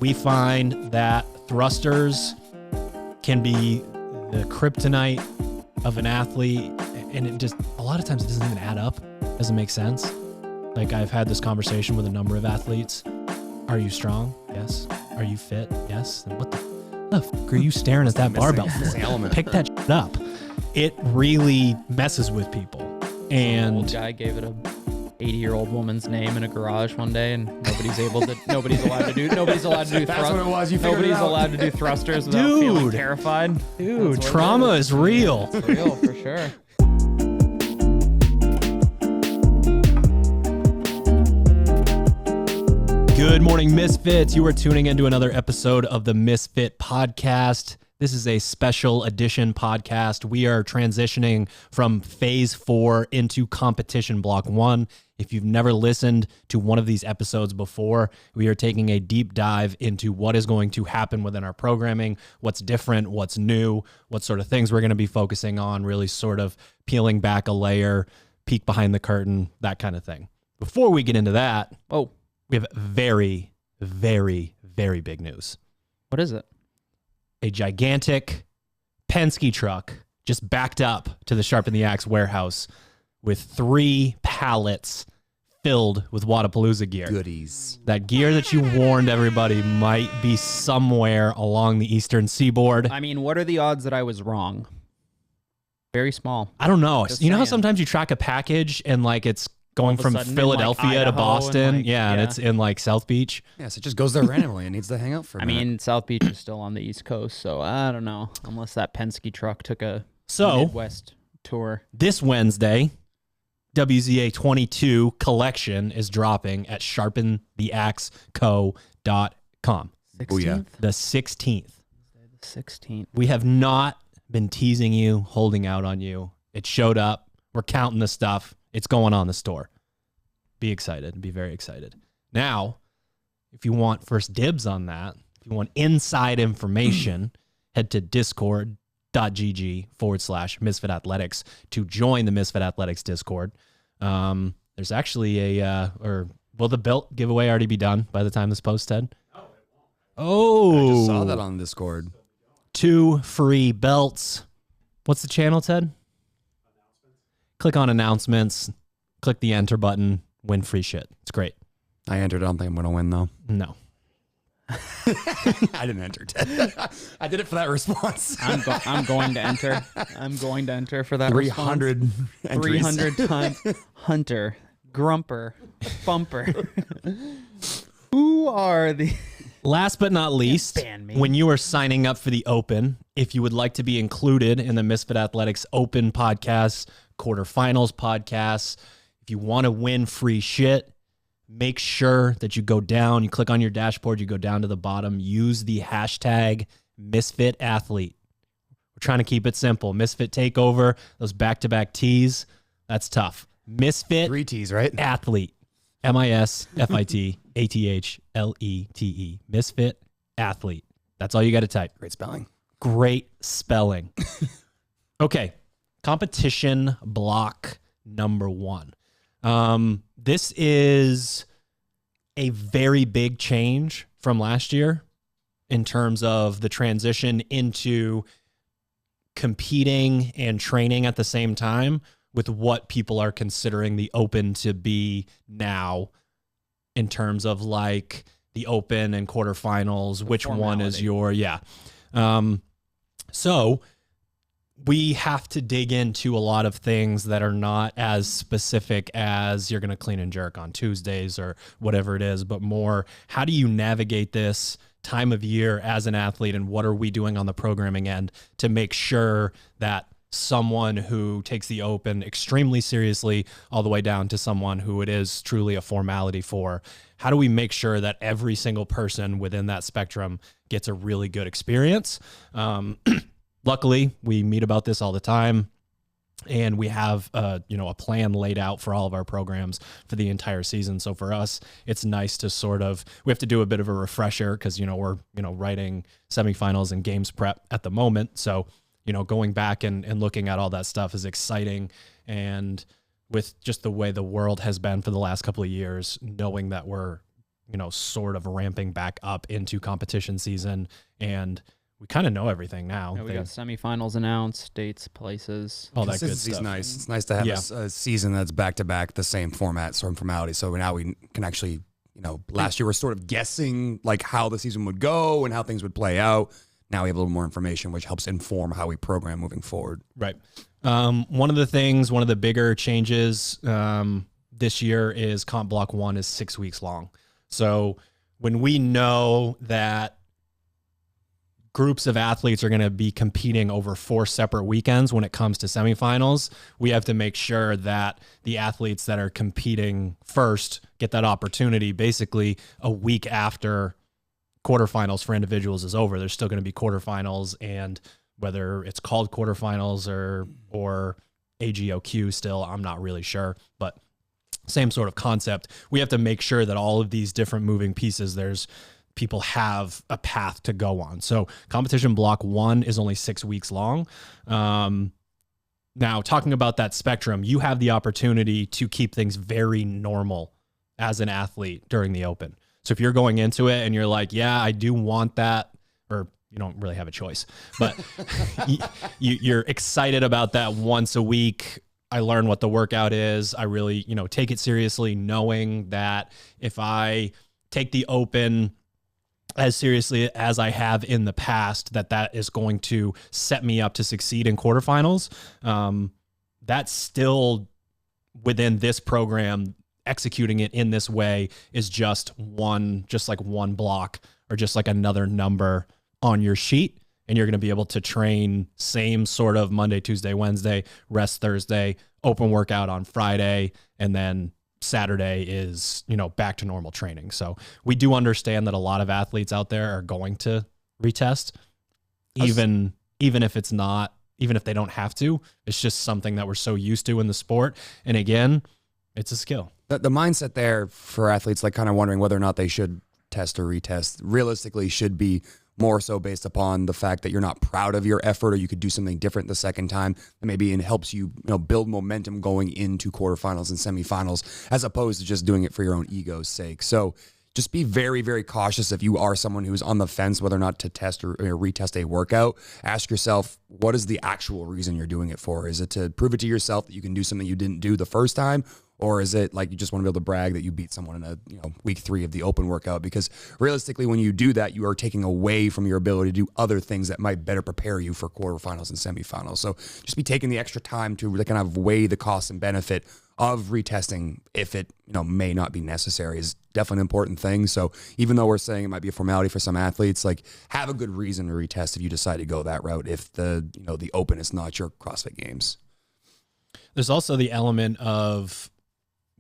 We find that thrusters can be the kryptonite of an athlete, and it just, a lot of times it doesn't even add up. Doesn't make sense. Like, I've had this conversation with a number of athletes. Are you strong? Yes. Are you fit? Yes. And what the fuck are you staring at that barbell for? Pick that shit up. It really messes with people. And old guy gave it a 80-year-old woman's name in a garage one day, and nobody's allowed to do That's what it was. You figured it out. allowed to do thrusters without feeling terrified. Dude, trauma is real. It's real for sure. Good morning, Misfits. You are tuning into another episode of the Misfit Podcast. This is a special edition podcast. We are transitioning from phase 4 into competition block 1. If you've never listened to one of these episodes before, we are taking a deep dive into what is going to happen within our programming, what's different, what's new, what sort of things we're going to be focusing on, really sort of peeling back a layer, peek behind the curtain, that kind of thing. Before we get into that, we have very, very, very big news. What is it? A gigantic Penske truck just backed up to the Sharpen the Axe warehouse with 3 pallets filled with Wodapalooza gear. Goodies. That gear that you warned everybody might be somewhere along the eastern seaboard. I mean, what are the odds that I was wrong? Very small. I don't know. Just you know how saying. sometimes you track a package and like it's going All of a from sudden in, Philadelphia like, to Idaho Boston? and, like, and it's in like South Beach. Yes, it just goes there randomly. It needs to hang out for a minute. mean, South Beach is still on the East Coast, so I don't know. Unless that Penske truck took a Midwest tour. This Wednesday, WZA 22 collection is dropping at sharpentheaxeco.com. 16th? Oh, yeah. The 16th. The 16th. We have not been teasing you, holding out on you. It showed up. We're counting the stuff. It's going on the store. Be excited. Be very excited. Now, if you want first dibs on that, if you want inside information, head to discord.gg/Misfit Athletics to join the Misfit Athletics Discord. There's actually will the belt giveaway already be done by the time this posts, Ted? Oh, I just saw that on Discord. 2 free belts. What's the channel, Ted? Click on announcements, click the enter button, win free shit. It's great. I entered. I don't think I'm going to win, though. No. I didn't enter. I did it for that response. I'm going to enter. I'm going to enter for that 300 entries. 300 times. Hunter, Grumper, Bumper. Who are the... Last but not least, ban me. when you are signing up for the Open, if you would like to be included in the Misfit Athletics Open podcasts, quarterfinals podcasts, if you want to win free shit, make sure that you go down, you click on your dashboard, you go down to the bottom, use the hashtag Misfit Athlete. We're trying to keep it simple. Misfit Takeover, those back-to-back T's, that's tough. Misfit 3 T's, right? Athlete. MISFIT ATHLETE. Misfit Athlete. That's all you got to type. Great spelling. Great spelling. Okay. Competition block number 1. This is a very big change from last year in terms of the transition into competing and training at the same time with what people are considering the Open to be now in terms of like the Open and quarterfinals, which one is your, so we have to dig into a lot of things that are not as specific as you're going to clean and jerk on Tuesdays or whatever it is, but more, how do you navigate this time of year as an athlete, and what are we doing on the programming end to make sure that someone who takes the Open extremely seriously all the way down to someone who it is truly a formality for, how do we make sure that every single person within that spectrum gets a really good experience? Luckily, we meet about this all the time, and we have a plan laid out for all of our programs for the entire season. So for us, it's nice to we have to do a bit of a refresher because, we're, writing semifinals and games prep at the moment. So, going back and looking at all that stuff is exciting. And with just the way the world has been for the last couple of years, knowing that we're, sort of ramping back up into competition season, and we kind of know everything now. Yeah, we got semifinals announced, dates, places. All that good Consistency's stuff. nice. It's nice to have a season that's back-to-back, the same format, sort of formality. So now we can actually, last year we're sort of guessing like how the season would go and how things would play out. Now we have a little more information, which helps inform how we program moving forward. Right. One of the bigger changes this year is Comp Block 1 is 6 weeks long. So when we know that groups of athletes are going to be competing over 4 separate weekends when it comes to semifinals, we have to make sure that the athletes that are competing first get that opportunity basically a week after quarterfinals for individuals is over. There's still going to be quarterfinals, and whether it's called quarterfinals or AGOQ still, I'm not really sure, but same sort of concept. We have to make sure that all of these different moving pieces, people have a path to go on. So competition block 1 is only 6 weeks long. Now, talking about that spectrum, you have the opportunity to keep things very normal as an athlete during the open. So if you're going into it and you're like, yeah, I do want that, or you don't really have a choice, but you're excited about that once a week. I learn what the workout is. I really, take it seriously, knowing that if I take the open as seriously as I have in the past, that is going to set me up to succeed in quarterfinals. That's still within this program. Executing it in this way is just like one block or just like another number on your sheet. And you're going to be able to train same sort of Monday, Tuesday, Wednesday, rest Thursday, open workout on Friday, and then Saturday is, back to normal training. So we do understand that a lot of athletes out there are going to retest, even if it's not, even if they don't have to. It's just something that we're so used to in the sport. And again, it's a skill. The mindset there for athletes, like kind of wondering whether or not they should test or retest, realistically should be more so based upon the fact that you're not proud of your effort, or you could do something different the second time, and maybe it helps you, build momentum going into quarterfinals and semifinals, as opposed to just doing it for your own ego's sake. So just be very, very cautious if you are someone who's on the fence whether or not to test or retest a workout. Ask yourself, what is the actual reason you're doing it for? Is it to prove it to yourself that you can do something you didn't do the first time? Or is it like you just want to be able to brag that you beat someone in a week 3 of the open workout? Because realistically, when you do that, you are taking away from your ability to do other things that might better prepare you for quarterfinals and semifinals. So just be taking the extra time to really kind of weigh the cost and benefit of retesting if it may not be necessary is definitely an important thing. So even though we're saying it might be a formality for some athletes, like have a good reason to retest if you decide to go that route, if the the open is not your CrossFit Games. There's also the element of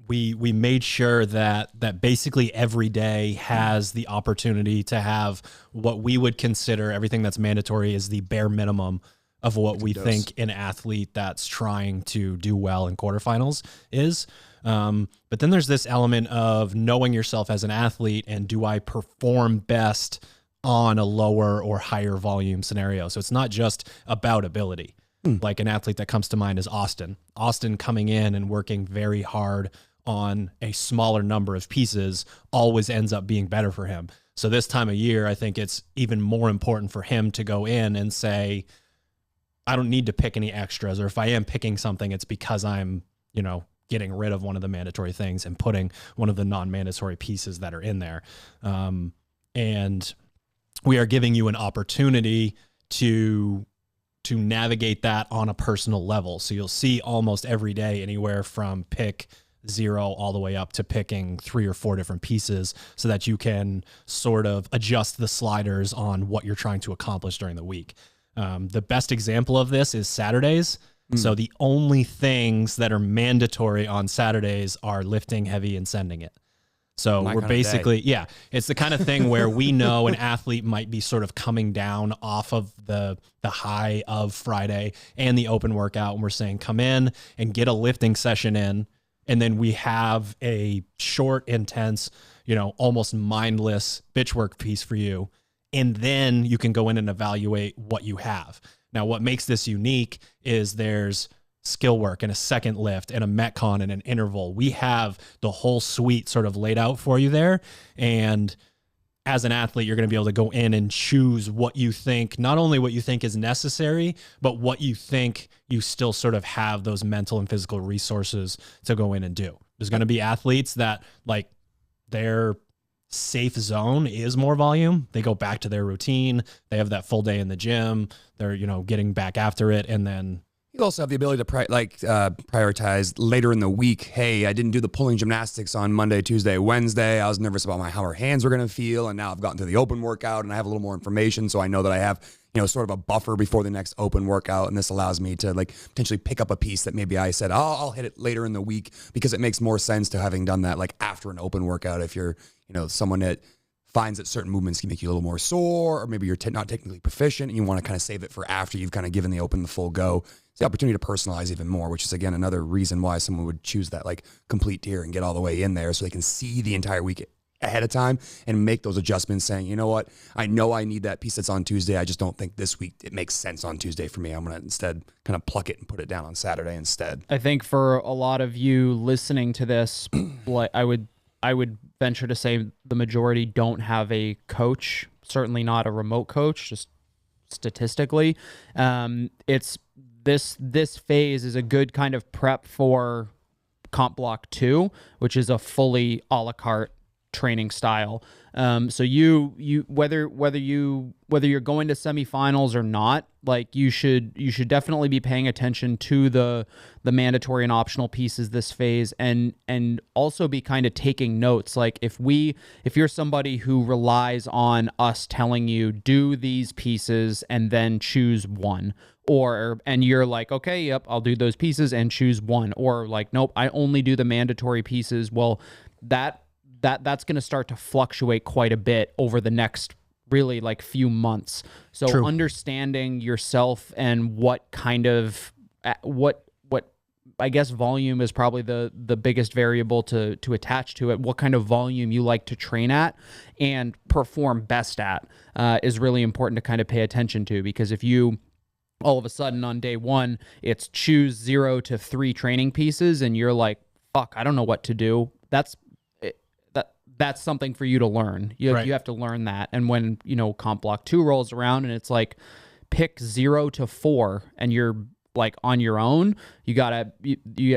we made sure that basically every day has the opportunity to have what we would consider everything that's mandatory is the bare minimum of what we think an athlete that's trying to do well in quarterfinals is. But then there's this element of knowing yourself as an athlete, and do I perform best on a lower or higher volume scenario? So it's not just about ability. Like an athlete that comes to mind is Austin. Austin coming in and working very hard on a smaller number of pieces always ends up being better for him. So this time of year, I think it's even more important for him to go in and say, I don't need to pick any extras, or if I am picking something, it's because I'm, getting rid of one of the mandatory things and putting one of the non-mandatory pieces that are in there. And we are giving you an opportunity to navigate that on a personal level. So you'll see almost every day anywhere from pick 0 all the way up to picking 3 or 4 different pieces, so that you can sort of adjust the sliders on what you're trying to accomplish during the week. The best example of this is Saturdays. So the only things that are mandatory on Saturdays are lifting heavy and sending it. So we're basically, it's the kind of thing where we know an athlete might be sort of coming down off of the high of Friday and the open workout. And we're saying, come in and get a lifting session in. And then we have a short, intense, almost mindless bitch work piece for you. And then you can go in and evaluate what you have. Now, what makes this unique is there's skill work and a second lift and a Metcon and an interval. We have the whole suite sort of laid out for you there. And as an athlete, you're going to be able to go in and choose what you think, not only what you think is necessary, but what you think you still sort of have those mental and physical resources to go in and do. There's going to be athletes that like their safe zone is more volume. They go back to their routine. They have that full day in the gym. They're, getting back after it. And then you also have the ability to prioritize later in the week. Hey, I didn't do the pulling gymnastics on Monday, Tuesday, Wednesday. I was nervous about how our hands were going to feel. And now I've gotten to the open workout and I have a little more information. So I know that I have, sort of a buffer before the next open workout. And this allows me to potentially pick up a piece that maybe I said, I'll hit it later in the week, because it makes more sense to having done that after an open workout. If you're, someone that finds that certain movements can make you a little more sore, or maybe you're not technically proficient and you want to kind of save it for after you've kind of given the open the full go. It's the opportunity to personalize even more, which is, again, another reason why someone would choose that complete tier and get all the way in there so they can see the entire week ahead of time and make those adjustments, saying, you know what, I know I need that piece that's on Tuesday. I just don't think this week it makes sense on Tuesday for me. I'm going to instead kind of pluck it and put it down on Saturday instead. I think for a lot of you listening to this, I would venture to say the majority don't have a coach, certainly not a remote coach, just statistically. It's this phase is a good kind of prep for Comp Block 2, which is a fully a la carte training style. So you whether you're going to semifinals or not, you should definitely be paying attention to the mandatory and optional pieces this phase, and also be kind of taking notes. If you're somebody who relies on us telling you do these pieces and then choose one, and you're like, okay, yep, I'll do those pieces and choose one, or nope, I only do the mandatory pieces. Well, that's going to start to fluctuate quite a bit over the next really few months. So True. Understanding yourself and what kind of what I guess volume is probably the biggest variable to attach to it. What kind of volume you like to train at and perform best at is really important to kind of pay attention to, because if you all of a sudden on day one it's choose 0 to 3 training pieces and you're like, fuck, I don't know what to do, that's something for you to learn. You have to learn that. And when, Comp Block 2 rolls around and it's pick 0 to 4 and you're on your own, you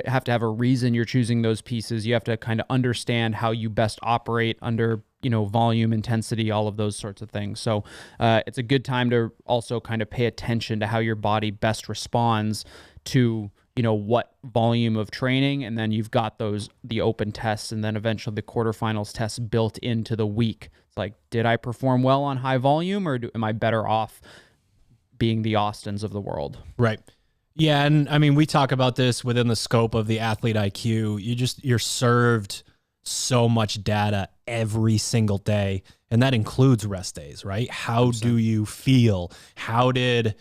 have to have a reason you're choosing those pieces. You have to kind of understand how you best operate under, volume, intensity, all of those sorts of things. So it's a good time to also kind of pay attention to how your body best responds to what volume of training, and then you've got the open tests and then eventually the quarterfinals tests built into the week. It's did I perform well on high volume, or am I better off being the Austins of the world? Right. Yeah. And I mean, we talk about this within the scope of the athlete IQ. You're served so much data every single day, and that includes rest days, right? How 100%. Do you feel? How did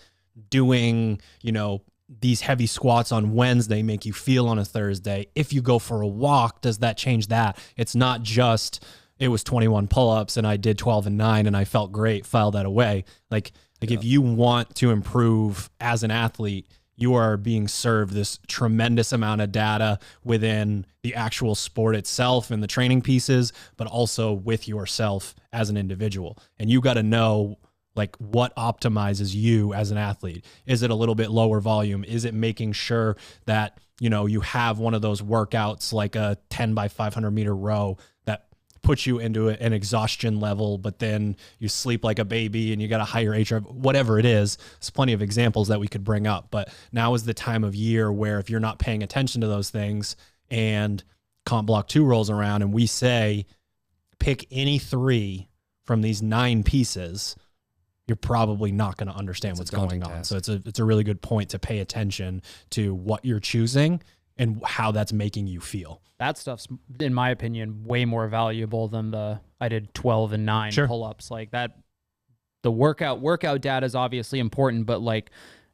doing, these heavy squats on Wednesday make you feel on a Thursday? If you go for a walk, does that change that? It's not just, it was 21 pull-ups and I did 12 and 9 and I felt great, file that away. If you want to improve as an athlete, you are being served this tremendous amount of data within the actual sport itself and the training pieces, but also with yourself as an individual. And you got to know what optimizes you as an athlete. Is it a little bit lower volume? Is it making sure that, you have one of those workouts like a 10 by 500 meter row that puts you into an exhaustion level, but then you sleep like a baby and you got a higher HRV, whatever it is. There's plenty of examples that we could bring up, but now is the time of year where if you're not paying attention to those things and Comp Block 2 rolls around and we say, pick any 3 from these 9 pieces, you're probably not going to understand what's going on. So it's a really good point to pay attention to what you're choosing and how that's making you feel. That stuff's, in my opinion, way more valuable than I did 12 and 9 pull-ups. That. The workout data is obviously important, but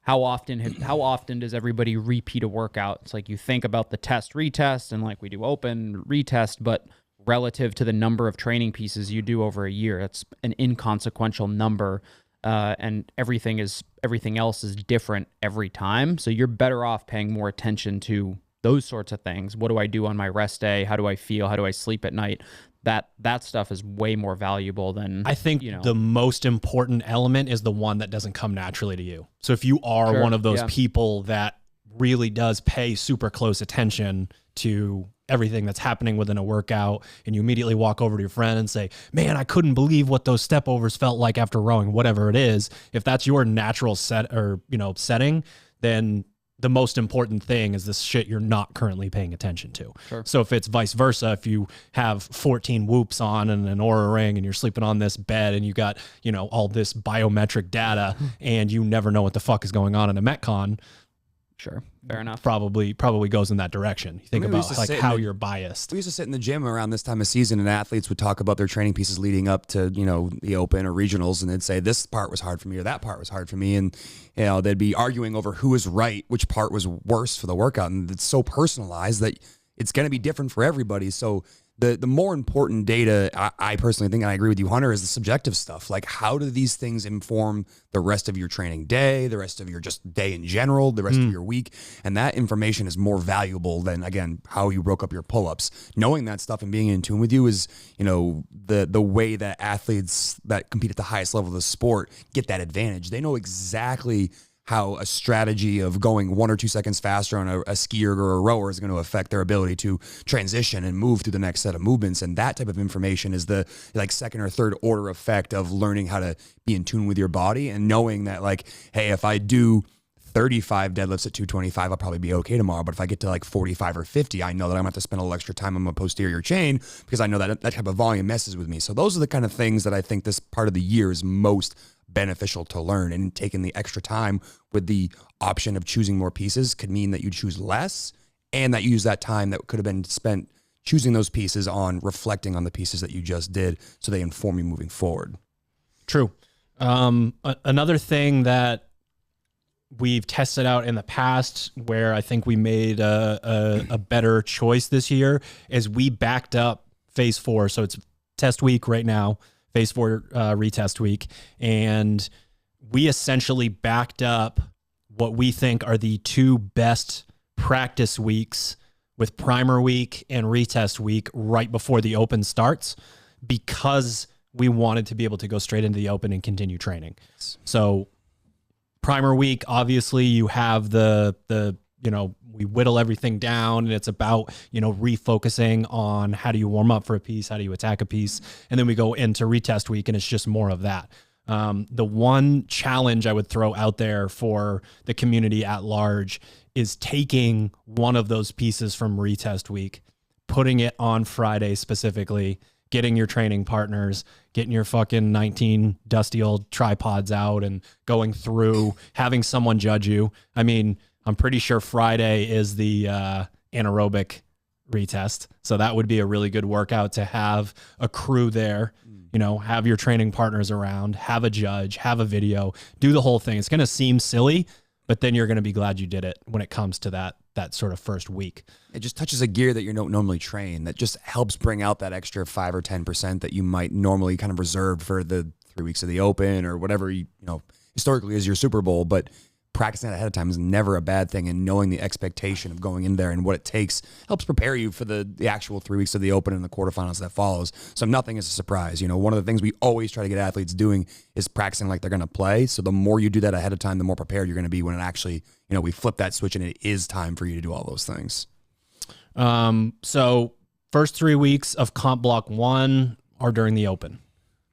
how often does everybody repeat a workout? It's you think about the test, retest, and we do open, retest, but relative to the number of training pieces you do over a year, that's an inconsequential number. and everything else is different every time. So you're better off paying more attention to those sorts of things. What do I do on my rest day? How do I feel? How do I sleep at night? That stuff is way more valuable than, I think the most important element is the one that doesn't come naturally to you. So if you are one of those people that really does pay super close attention to everything that's happening within a workout, and you immediately walk over to your friend and say, man, I couldn't believe what those step overs felt like after rowing, whatever it is. If that's your natural setting, then the most important thing is this shit you're not currently paying attention to. Sure. So if it's vice versa, if you have 14 whoops on and an Oura ring and you're sleeping on this bed and you got, all this biometric data and you never know what the fuck is going on in a Metcon, sure, fair enough. Probably goes in that direction. You think about like how you're biased. We used to sit in the gym around this time of season, and athletes would talk about their training pieces leading up to the Open or regionals, and they'd say this part was hard for me or that part was hard for me, and they'd be arguing over who was right, which part was worse for the workout, and it's so personalized that it's going to be different for everybody. So the more important data, I personally think, and I agree with you, Hunter, is the subjective stuff. Like, how do these things inform the rest of your training day, the rest of your just day in general, the rest of your week? And that information is more valuable than, again, how you broke up your pull-ups. Knowing that stuff and being in tune with you is, the way that athletes that compete at the highest level of the sport get that advantage. They know exactly how a strategy of going 1 or 2 seconds faster on a skier or a rower is going to affect their ability to transition and move through the next set of movements. And that type of information is the second or third order effect of learning how to be in tune with your body and knowing that, hey, if I do 35 deadlifts at 225, I'll probably be okay tomorrow. But if I get to 45 or 50, I know that I'm going to have to spend a little extra time on my posterior chain because I know that that type of volume messes with me. So those are the kind of things that I think this part of the year is most beneficial to learn, and taking the extra time with the option of choosing more pieces could mean that you choose less and that you use that time that could have been spent choosing those pieces on reflecting on the pieces that you just did so they inform you moving forward. True. Another thing that we've tested out in the past where I think we made a better choice this year is we backed up phase 4. So it's test week right now, phase 4 retest week. And we essentially backed up what we think are the 2 best practice weeks with primer week and retest week right before the Open starts, because we wanted to be able to go straight into the Open and continue training. So primer week, obviously you have we whittle everything down, and it's about, refocusing on how do you warm up for a piece, how do you attack a piece. And then we go into retest week and it's just more of that. The one challenge I would throw out there for the community at large is taking one of those pieces from retest week, putting it on Friday specifically, getting your training partners, getting your fucking 19 dusty old tripods out and going through, having someone judge you. I mean, I'm pretty sure Friday is the anaerobic retest. So that would be a really good workout to have a crew there, have your training partners around, have a judge, have a video, do the whole thing. It's going to seem silly, but then you're going to be glad you did it when it comes to that sort of first week. It just touches a gear that you don't normally train that just helps bring out that extra 5 or 10% that you might normally kind of reserve for the 3 weeks of the Open or whatever, historically is your Super Bowl. But practicing that ahead of time is never a bad thing, and knowing the expectation of going in there and what it takes helps prepare you for the actual 3 weeks of the Open and the quarterfinals that follows. So nothing is a surprise. One of the things we always try to get athletes doing is practicing like they're going to play. So the more you do that ahead of time, the more prepared you're going to be when it actually, we flip that switch and it is time for you to do all those things. So first 3 weeks of comp block 1 are during the Open.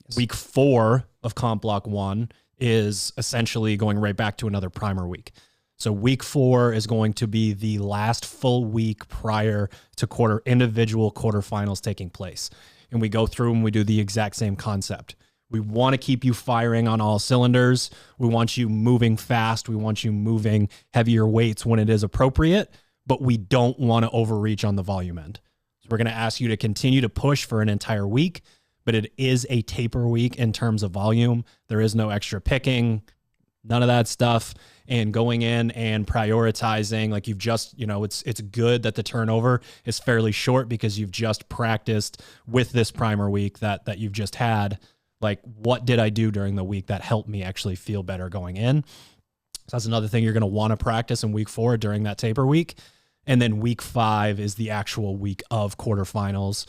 Yes. Week 4 of comp block 1 is essentially going right back to another primer week. So week 4 is going to be the last full week prior to individual quarterfinals taking place. And we go through and we do the exact same concept. We want to keep you firing on all cylinders. We want you moving fast. We want you moving heavier weights when it is appropriate, but we don't want to overreach on the volume end. So we're going to ask you to continue to push for an entire week, but it is a taper week in terms of volume. There is no extra picking, none of that stuff. And going in and prioritizing, like you've just, it's good that the turnover is fairly short because you've just practiced with this primer week that you've just had. Like, what did I do during the week that helped me actually feel better going in? So that's another thing you're going to want to practice in week 4 during that taper week. And then week 5 is the actual week of quarterfinals,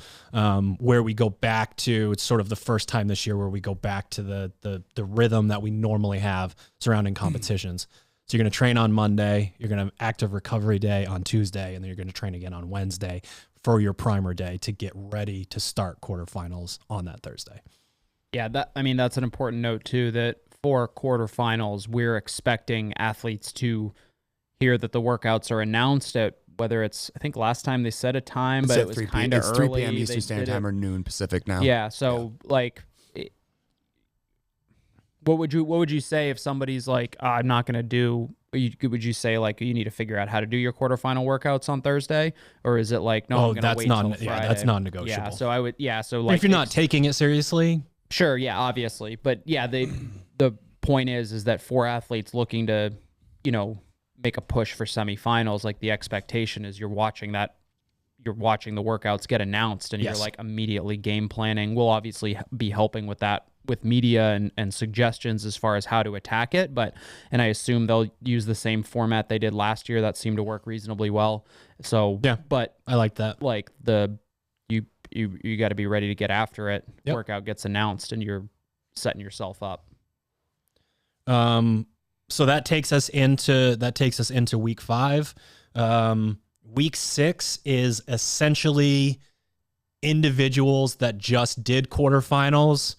where we go back to, it's sort of the first time this year where we go back to the rhythm that we normally have surrounding competitions. So you're going to train on Monday, you're going to have active recovery day on Tuesday, and then you're going to train again on Wednesday for your primer day to get ready to start quarterfinals on that Thursday. Yeah, that's an important note too, that for quarterfinals, we're expecting athletes to hear that the workouts are announced at, whether it's, I think last time they set a time, but it was kind of early. 3 p.m. Eastern Standard Time or noon Pacific now. Yeah, so like, what would you say if somebody's like, I'm not going to do, would you say like you need to figure out how to do your quarterfinal workouts on Thursday? Or is it like, no, I'm going to wait till Friday? Yeah, that's non-negotiable. Yeah, so I would, so like. If you're not taking it seriously. Sure, yeah, obviously. But yeah, the point is that for athletes looking to, make a push for semifinals, like the expectation is you're watching the workouts get announced and you're like immediately game planning. We'll obviously be helping with that with media and suggestions as far as how to attack it, and I assume they'll use the same format they did last year. That seemed to work reasonably well. So yeah, but I like that. Like you got to be ready to get after it. Yep. Workout gets announced and you're setting yourself up. So that takes us into week 5. Week 6 is essentially individuals that just did quarterfinals.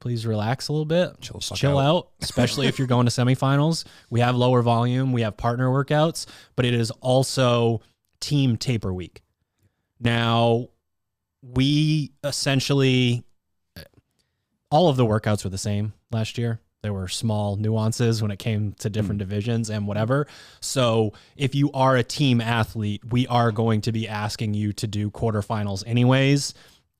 Please relax a little bit. Chill out, especially if you're going to semifinals. We have lower volume. We have partner workouts, but it is also team taper week. Now, we essentially, all of the workouts were the same last year. There were small nuances when it came to different divisions and whatever. So if you are a team athlete, we are going to be asking you to do quarterfinals anyways,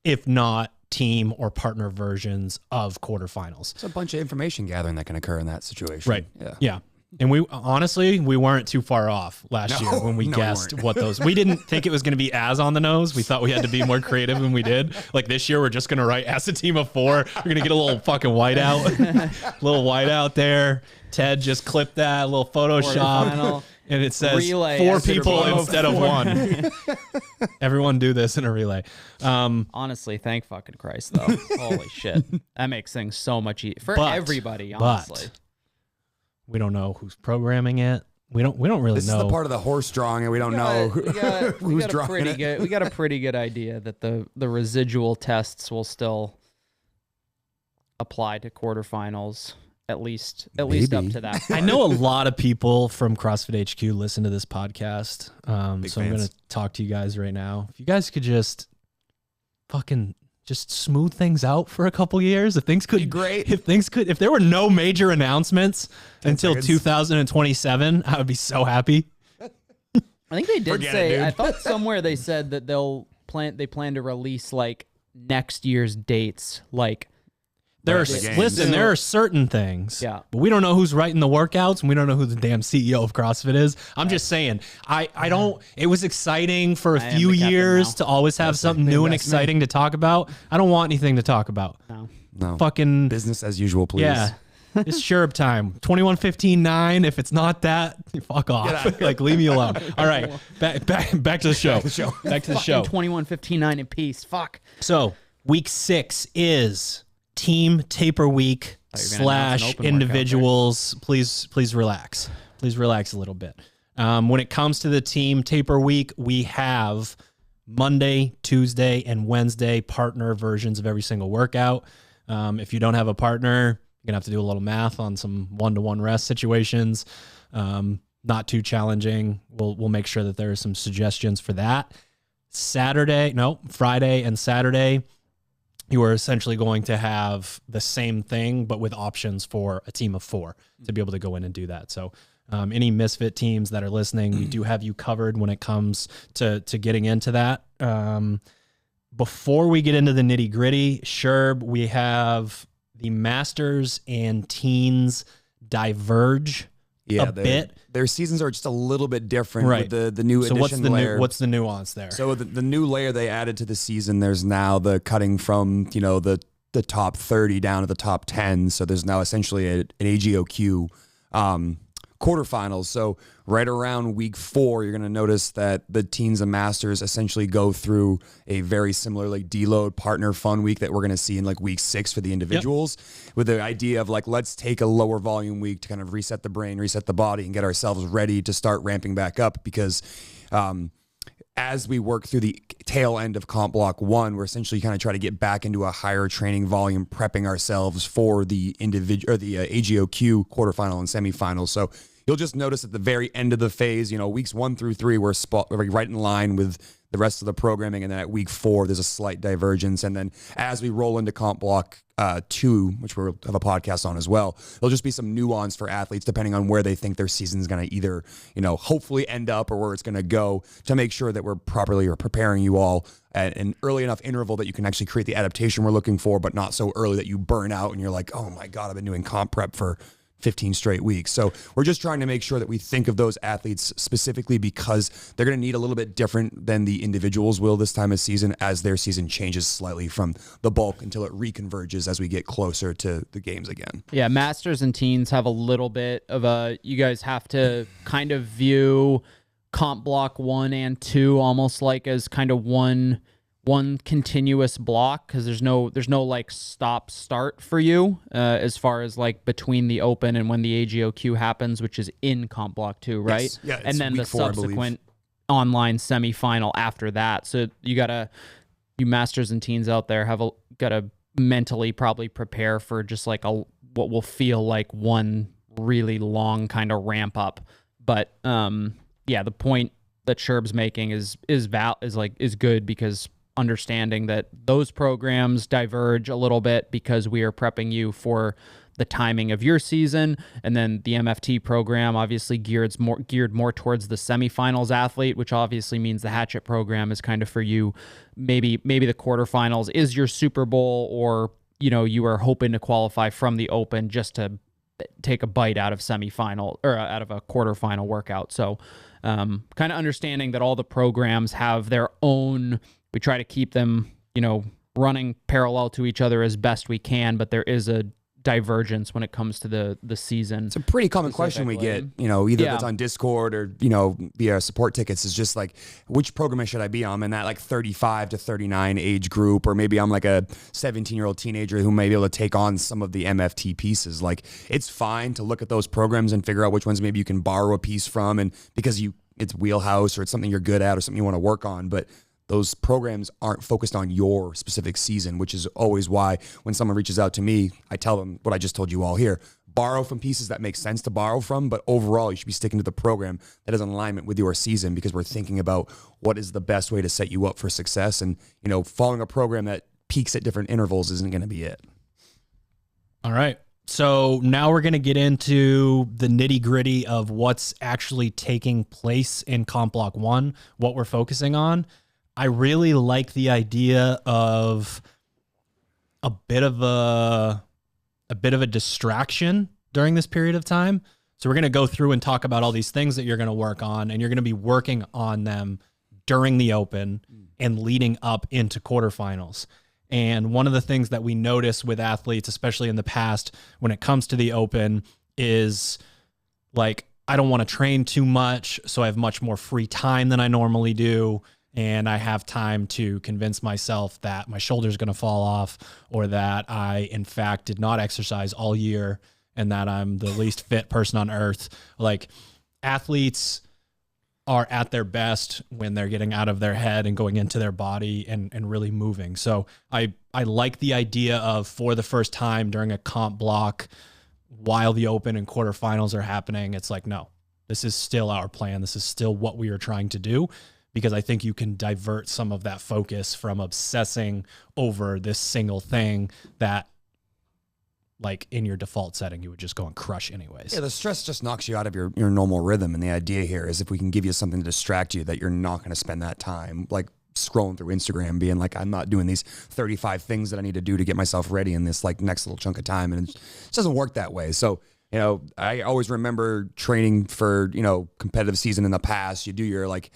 if not team or partner versions of quarterfinals. It's a bunch of information gathering that can occur in that situation. Right. Yeah. And we weren't too far off last year when we guessed what those. We didn't think it was going to be as on the nose. We thought we had to be more creative than we did. Like this year, we're just going to write as a team of 4. We're going to get a little fucking whiteout there. Ted just clipped that, a little Photoshop, and it says relay 4 people instead of 1. Everyone do this in a relay. Honestly, thank fucking Christ, though. Holy shit. That makes things so much easier for everybody, honestly. We don't know who's programming it. We don't really know. This is the part of the horse drawing, and we don't know who's drawing it. We got a pretty good idea that the residual tests will still apply to quarterfinals, at least up to that part. I know a lot of people from CrossFit HQ listen to this podcast, so I'm going to talk to you guys right now. If you guys could just fucking just smooth things out for a couple years. If things could, great. If there were no major announcements until 2027, I would be so happy. I think they did I thought somewhere they said that they plan to release like next year's dates. Like there are certain things, but we don't know who's writing the workouts and we don't know who the damn CEO of CrossFit is. I'm just saying, it was exciting for a few years to always have something new and exciting to talk about. I don't want anything to talk about. No. Fucking business as usual, please. Yeah. It's Sherb time. 21:15:9. If it's not that, fuck off. Like, leave me alone. All right. Back to the show. Back to the show. 21:15:9 in peace. Fuck. So week 6 is team taper week / individuals. Please relax. Please relax a little bit. When it comes to the team taper week, we have Monday, Tuesday, and Wednesday partner versions of every single workout. If you don't have a partner, you're going to have to do a little math on some one-to-one rest situations. Not too challenging. We'll make sure that there are some suggestions for that. Friday and Saturday, you are essentially going to have the same thing, but with options for a team of 4 to be able to go in and do that. So any Misfit teams that are listening, we do have you covered when it comes to getting into that. Before we get into the nitty gritty, Sherb, we have the Masters and Teens diverge a bit. Their seasons are just a little bit different with the new addition layer. What's the nuance there? So the new layer they added to the season, there's now the cutting from, the the top 30 down to the top 10. So there's now essentially an AGOQ quarterfinals. So right around week 4, you're going to notice that the teens and masters essentially go through a very similar like deload partner fun week that we're going to see in like week 6 for the individuals, with the idea of like, let's take a lower volume week to kind of reset the brain, reset the body, and get ourselves ready to start ramping back up. Because as we work through the tail end of comp block 1, we're essentially kind of try to get back into a higher training volume, prepping ourselves for the individual or the AGOQ quarterfinal and semifinal. So you'll just notice at the very end of the phase, weeks 1 through 3, we're right in line with the rest of the programming. And then at week 4, there's a slight divergence. And then as we roll into comp block 2, which we'll have a podcast on as well, there'll just be some nuance for athletes depending on where they think their season's going to either, hopefully end up or where it's going to go, to make sure that we're properly or preparing you all at an early enough interval that you can actually create the adaptation we're looking for, but not so early that you burn out and you're like, oh my God, I've been doing comp prep for 15 straight weeks. So we're just trying to make sure that we think of those athletes specifically because they're going to need a little bit different than the individuals will this time of season, as their season changes slightly from the bulk until it reconverges as we get closer to the games again. Yeah, masters and teens have a little bit of you guys have to kind of view comp block 1 and 2 almost like as kind of one continuous block, because there's no like stop start for you as far as like between the open and when the AGOQ happens, which is in comp block 2, right? Yes. Yeah, and then the 4, subsequent online semifinal after that. So you masters and teens out there gotta mentally probably prepare for just like what will feel like one really long kind of ramp up. But the point that Sherb's making is good, because understanding that those programs diverge a little bit because we are prepping you for the timing of your season, and then the MFT program obviously geared more towards the semifinals athlete, which obviously means the Hatchet program is kind of for you. Maybe the quarterfinals is your Super Bowl, or you are hoping to qualify from the open just to take a bite out of semifinal or out of a quarterfinal workout. So kind of understanding that all the programs have their own. We try to keep them, running parallel to each other as best we can, but there is a divergence when it comes to the season. It's a pretty common question we get, either if it's on Discord or, via support tickets, is just like, which program should I be on? In that like 35 to 39 age group, or maybe I'm like a 17-year-old teenager who may be able to take on some of the MFT pieces. Like, it's fine to look at those programs and figure out which ones maybe you can borrow a piece from, and because it's wheelhouse or it's something you're good at or something you want to work on. But those programs aren't focused on your specific season, which is always why when someone reaches out to me, I tell them what I just told you all here. Borrow from pieces that make sense to borrow from, but overall you should be sticking to the program that is in alignment with your season, because we're thinking about what is the best way to set you up for success. And, following a program that peaks at different intervals isn't going to be it. All right. So now we're going to get into the nitty gritty of what's actually taking place in Comp Block 1, what we're focusing on. I really like the idea of a bit of a distraction during this period of time. So we're going to go through and talk about all these things that you're going to work on, and you're going to be working on them during the open and leading up into quarterfinals. And one of the things that we notice with athletes, especially in the past, when it comes to the open, is like, I don't want to train too much, so I have much more free time than I normally do. And I have time to convince myself that my shoulder's going to fall off, or that I, in fact, did not exercise all year and that I'm the least fit person on earth. Like, athletes are at their best when they're getting out of their head and going into their body and really moving. So I like the idea of, for the first time during a comp block, while the open and quarterfinals are happening, it's like, no, this is still our plan. This is still what we are trying to do. Because I think you can divert some of that focus from obsessing over this single thing that, like, in your default setting, you would just go and crush anyways. Yeah, the stress just knocks you out of your normal rhythm. And the idea here is, if we can give you something to distract you, that you're not going to spend that time, like, scrolling through Instagram being like, I'm not doing these 35 things that I need to do to get myself ready in this, like, next little chunk of time. And it just doesn't work that way. So, I always remember training for, competitive season in the past. You do your, like,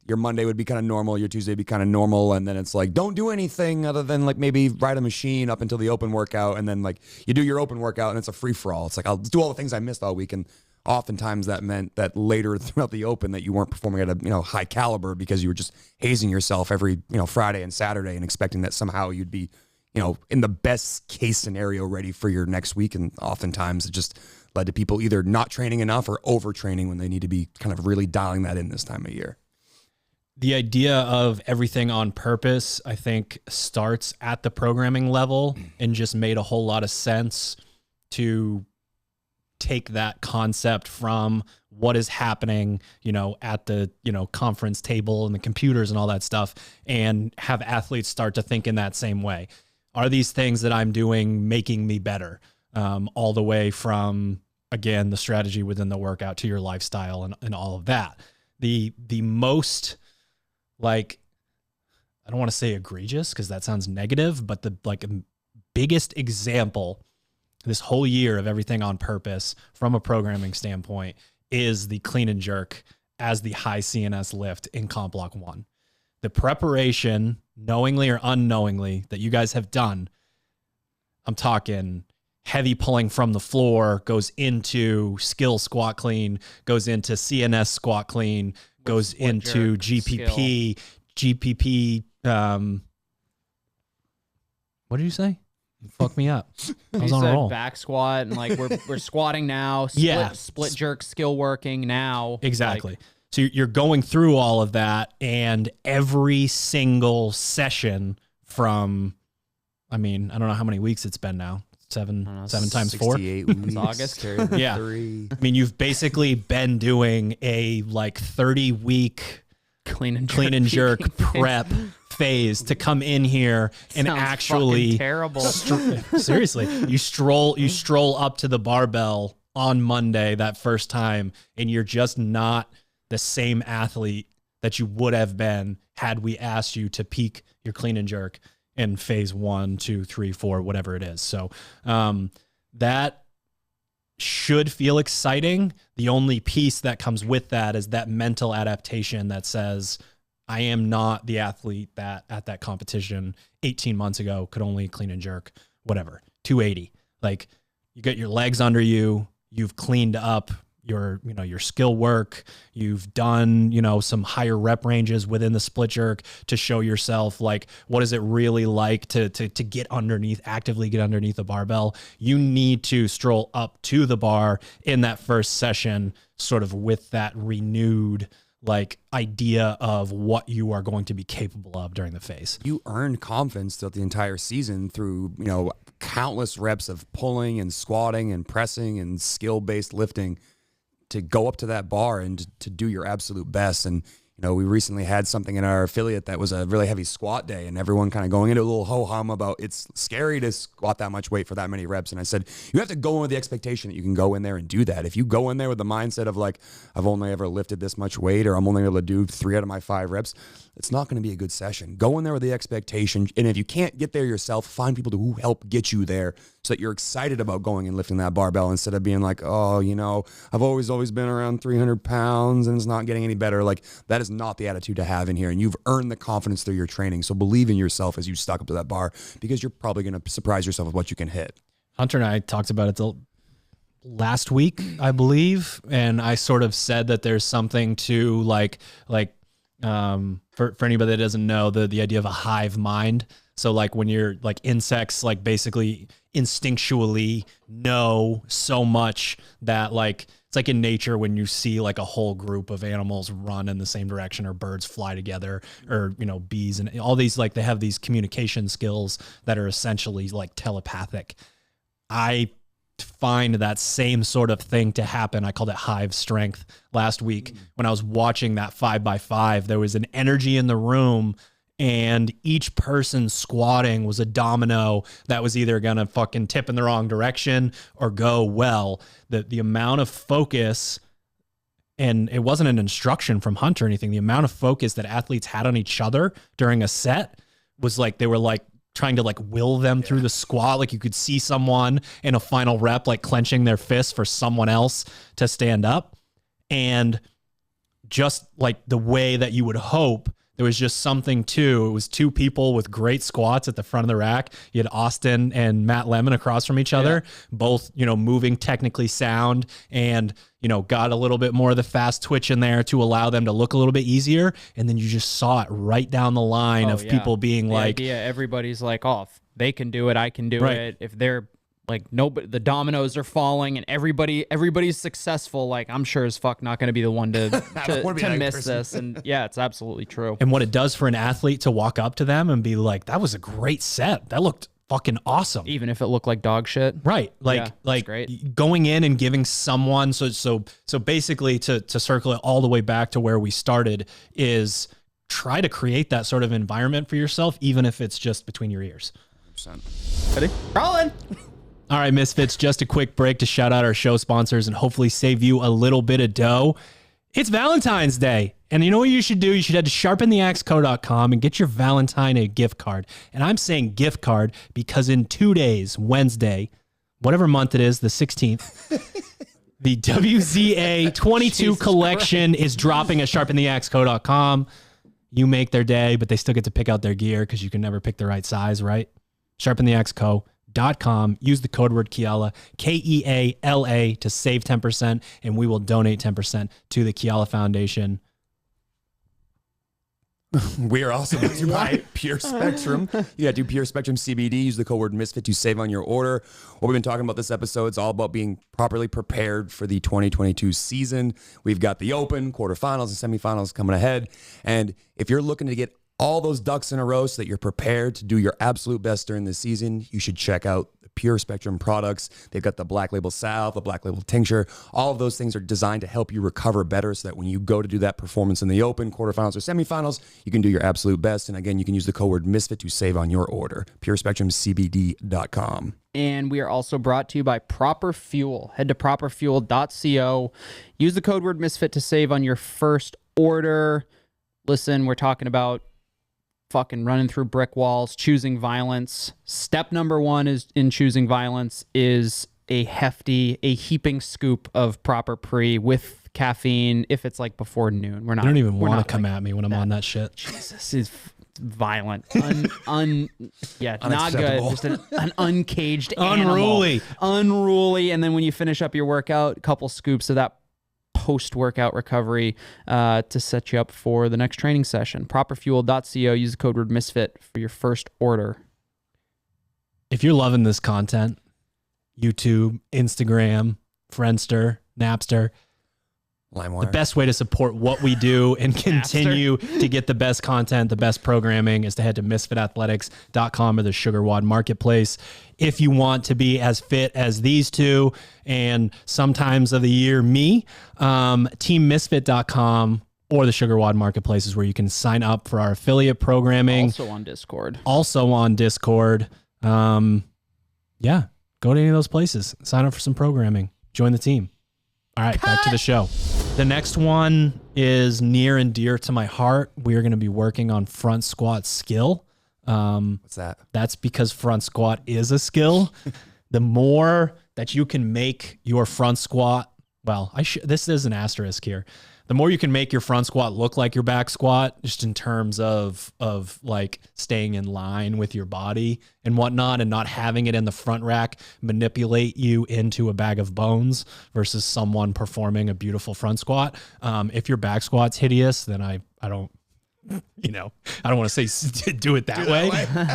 your Monday would be kind of normal, your Tuesday would be kind of normal, and then it's like, don't do anything other than like maybe ride a machine up until the open workout, and then like you do your open workout and it's a free for all. It's like, I'll do all the things I missed all week, and oftentimes that meant that later throughout the open that you weren't performing at a high caliber because you were just hazing yourself every Friday and Saturday and expecting that somehow you'd be in the best case scenario ready for your next week, and oftentimes it just led to people either not training enough or overtraining when they need to be kind of really dialing that in this time of year. The idea of everything on purpose, I think, starts at the programming level and just made a whole lot of sense to take that concept from what is happening, at the, conference table and the computers and all that stuff, and have athletes start to think in that same way. Are these things that I'm doing making me better? All the way from, again, the strategy within the workout to your lifestyle and all of that. The most, like, I don't want to say egregious because that sounds negative, but the biggest example this whole year of everything on purpose from a programming standpoint is the clean and jerk as the high CNS lift in comp block 1. The preparation, knowingly or unknowingly, that you guys have done, I'm talking heavy pulling from the floor, goes into skill squat clean, goes into CNS squat clean, goes into GPP, GPP. What did you say? Fuck me up. I was on a roll. Back squat, and like we're squatting now. Split jerk skill working now. Exactly. So you're going through all of that, and every single session from, I don't know how many weeks it's been now. Seven times 4. 68 weeks. August. Yeah. You've basically been doing a 30-week clean and jerk prep phase to come in here and Sounds actually terrible. Seriously, you stroll up to the barbell on Monday that first time, and you're just not the same athlete that you would have been had we asked you to peak your clean and jerk in phase 1, 2, 3, 4, whatever it is. So that should feel exciting. The only piece that comes with that is that mental adaptation that says, I am not the athlete that at that competition 18 months ago could only clean and jerk, whatever, 280. Like, you get your legs under you, you've cleaned up your skill work, you've done, some higher rep ranges within the split jerk to show yourself, like, what is it really like to actively get underneath the barbell. You need to stroll up to the bar in that first session, sort of with that renewed idea of what you are going to be capable of during the phase. You earned confidence throughout the entire season through, countless reps of pulling and squatting and pressing and skill-based lifting to go up to that bar and to do your absolute best. And, we recently had something in our affiliate that was a really heavy squat day, and everyone kind of going into a little ho-hum about it's scary to squat that much weight for that many reps. And I said, you have to go in with the expectation that you can go in there and do that. If you go in there with the mindset of I've only ever lifted this much weight, or I'm only able to do 3 out of my 5 reps, it's not going to be a good session. Go in there with the expectation. And if you can't get there yourself, find people who help get you there so that you're excited about going and lifting that barbell instead of being like, oh, I've always been around 300 pounds and it's not getting any better. That is not the attitude to have in here. And you've earned the confidence through your training. So believe in yourself as you stock up to that bar, because you're probably going to surprise yourself with what you can hit. Hunter and I talked about it last week, I believe. And I sort of said that there's something to for anybody that doesn't know, the idea of a hive mind. So when you're insects, basically instinctually know so much that it's like in nature when you see a whole group of animals run in the same direction, or birds fly together, or bees and all these, they have these communication skills that are essentially telepathic. I find that same sort of thing to happen. I called it hive strength last week when I was watching that 5x5. There was an energy in the room, and each person squatting was a domino that was either going to fucking tip in the wrong direction or go well. The amount of focus, and it wasn't an instruction from Hunter or anything, the amount of focus that athletes had on each other during a set was they were trying to will them through the squat. You could see someone in a final rep, clenching their fists for someone else to stand up. And just like the way that you would hope. There was just something too. It was two people with great squats at the front of the rack. You had Austin and Matt Lemon across from each other, both, moving technically sound and, got a little bit more of the fast twitch in there to allow them to look a little bit easier. And then you just saw it right down the line of people being the like, idea, everybody's like, oh, if they can do it, I can do it. If they're like, nobody, the dominoes are falling and everybody's successful. Like, I'm sure as fuck not going to be the one to miss this. And yeah, it's absolutely true. And what it does for an athlete to walk up to them and be like, that was a great set. That looked fucking awesome. Even if it looked like dog shit. Right. Like great. Going in and giving someone, so basically to circle it all the way back to where we started is try to create that sort of environment for yourself, even if it's just between your ears. 100%. Ready? Rolling. All right, Misfits, just a quick break to shout out our show sponsors and hopefully save you a little bit of dough. It's Valentine's Day. And you know what you should do? You should head to sharpentheaxeco.com and get your Valentine a gift card. And I'm saying gift card because in 2 days, Wednesday, whatever month it is, the 16th, the WZA 22 collection is dropping at sharpentheaxeco.com. You make their day, but they still get to pick out their gear because you can never pick the right size, right? Sharpentheaxeco.com. Use the code word Keala, Keala, to save 10%, and we will donate 10% to the Keala Foundation. We are also brought to you by Pure Spectrum. You got to do Pure Spectrum CBD. Use the code word Misfit to save on your order. What we've been talking about this episode is all about being properly prepared for the 2022 season. We've got the Open, quarterfinals, and semifinals coming ahead. And if you're looking to get all those ducks in a row so that you're prepared to do your absolute best during the season, you should check out the Pure Spectrum products. They've got the Black Label Salve, the Black Label Tincture. All of those things are designed to help you recover better so that when you go to do that performance in the Open, quarterfinals, or semifinals, you can do your absolute best. And again, you can use the code word Misfit to save on your order. PureSpectrumCBD.com. And we are also brought to you by Proper Fuel. Head to properfuel.co. Use the code word Misfit to save on your first order. Listen, we're talking about fucking running through brick walls, choosing violence. Step number one is in choosing violence is a heaping scoop of Proper Pre with caffeine. If it's like before noon, we're not. You don't even want to come at me when I'm on that shit. Jesus is violent, not good. Just an uncaged animal. Unruly. And then when you finish up your workout, a couple scoops of that post-workout recovery to set you up for the next training session. Properfuel.co. Use the code word Misfit for your first order. If you're loving this content, YouTube, Instagram, Friendster, Napster, LimeWire. The best way to support what we do and continue to get the best content, the best programming is to head to misfitathletics.com or the SugarWOD marketplace. If you want to be as fit as these two and sometimes of the year me, teammisfit.com or the SugarWOD marketplace is where you can sign up for our affiliate programming. Also on Discord. Yeah, go to any of those places. Sign up for some programming. Join the team. All right, back to the show. The next one is near and dear to my heart. We are going to be working on front squat skill. What's that? That's because front squat is a skill. The more that you can make your front squat, this is an asterisk here. The more you can make your front squat look like your back squat, just in terms of like staying in line with your body and whatnot, and not having it in the front rack manipulate you into a bag of bones versus someone performing a beautiful front squat. If your back squat's hideous, then I don't want to say do it that way.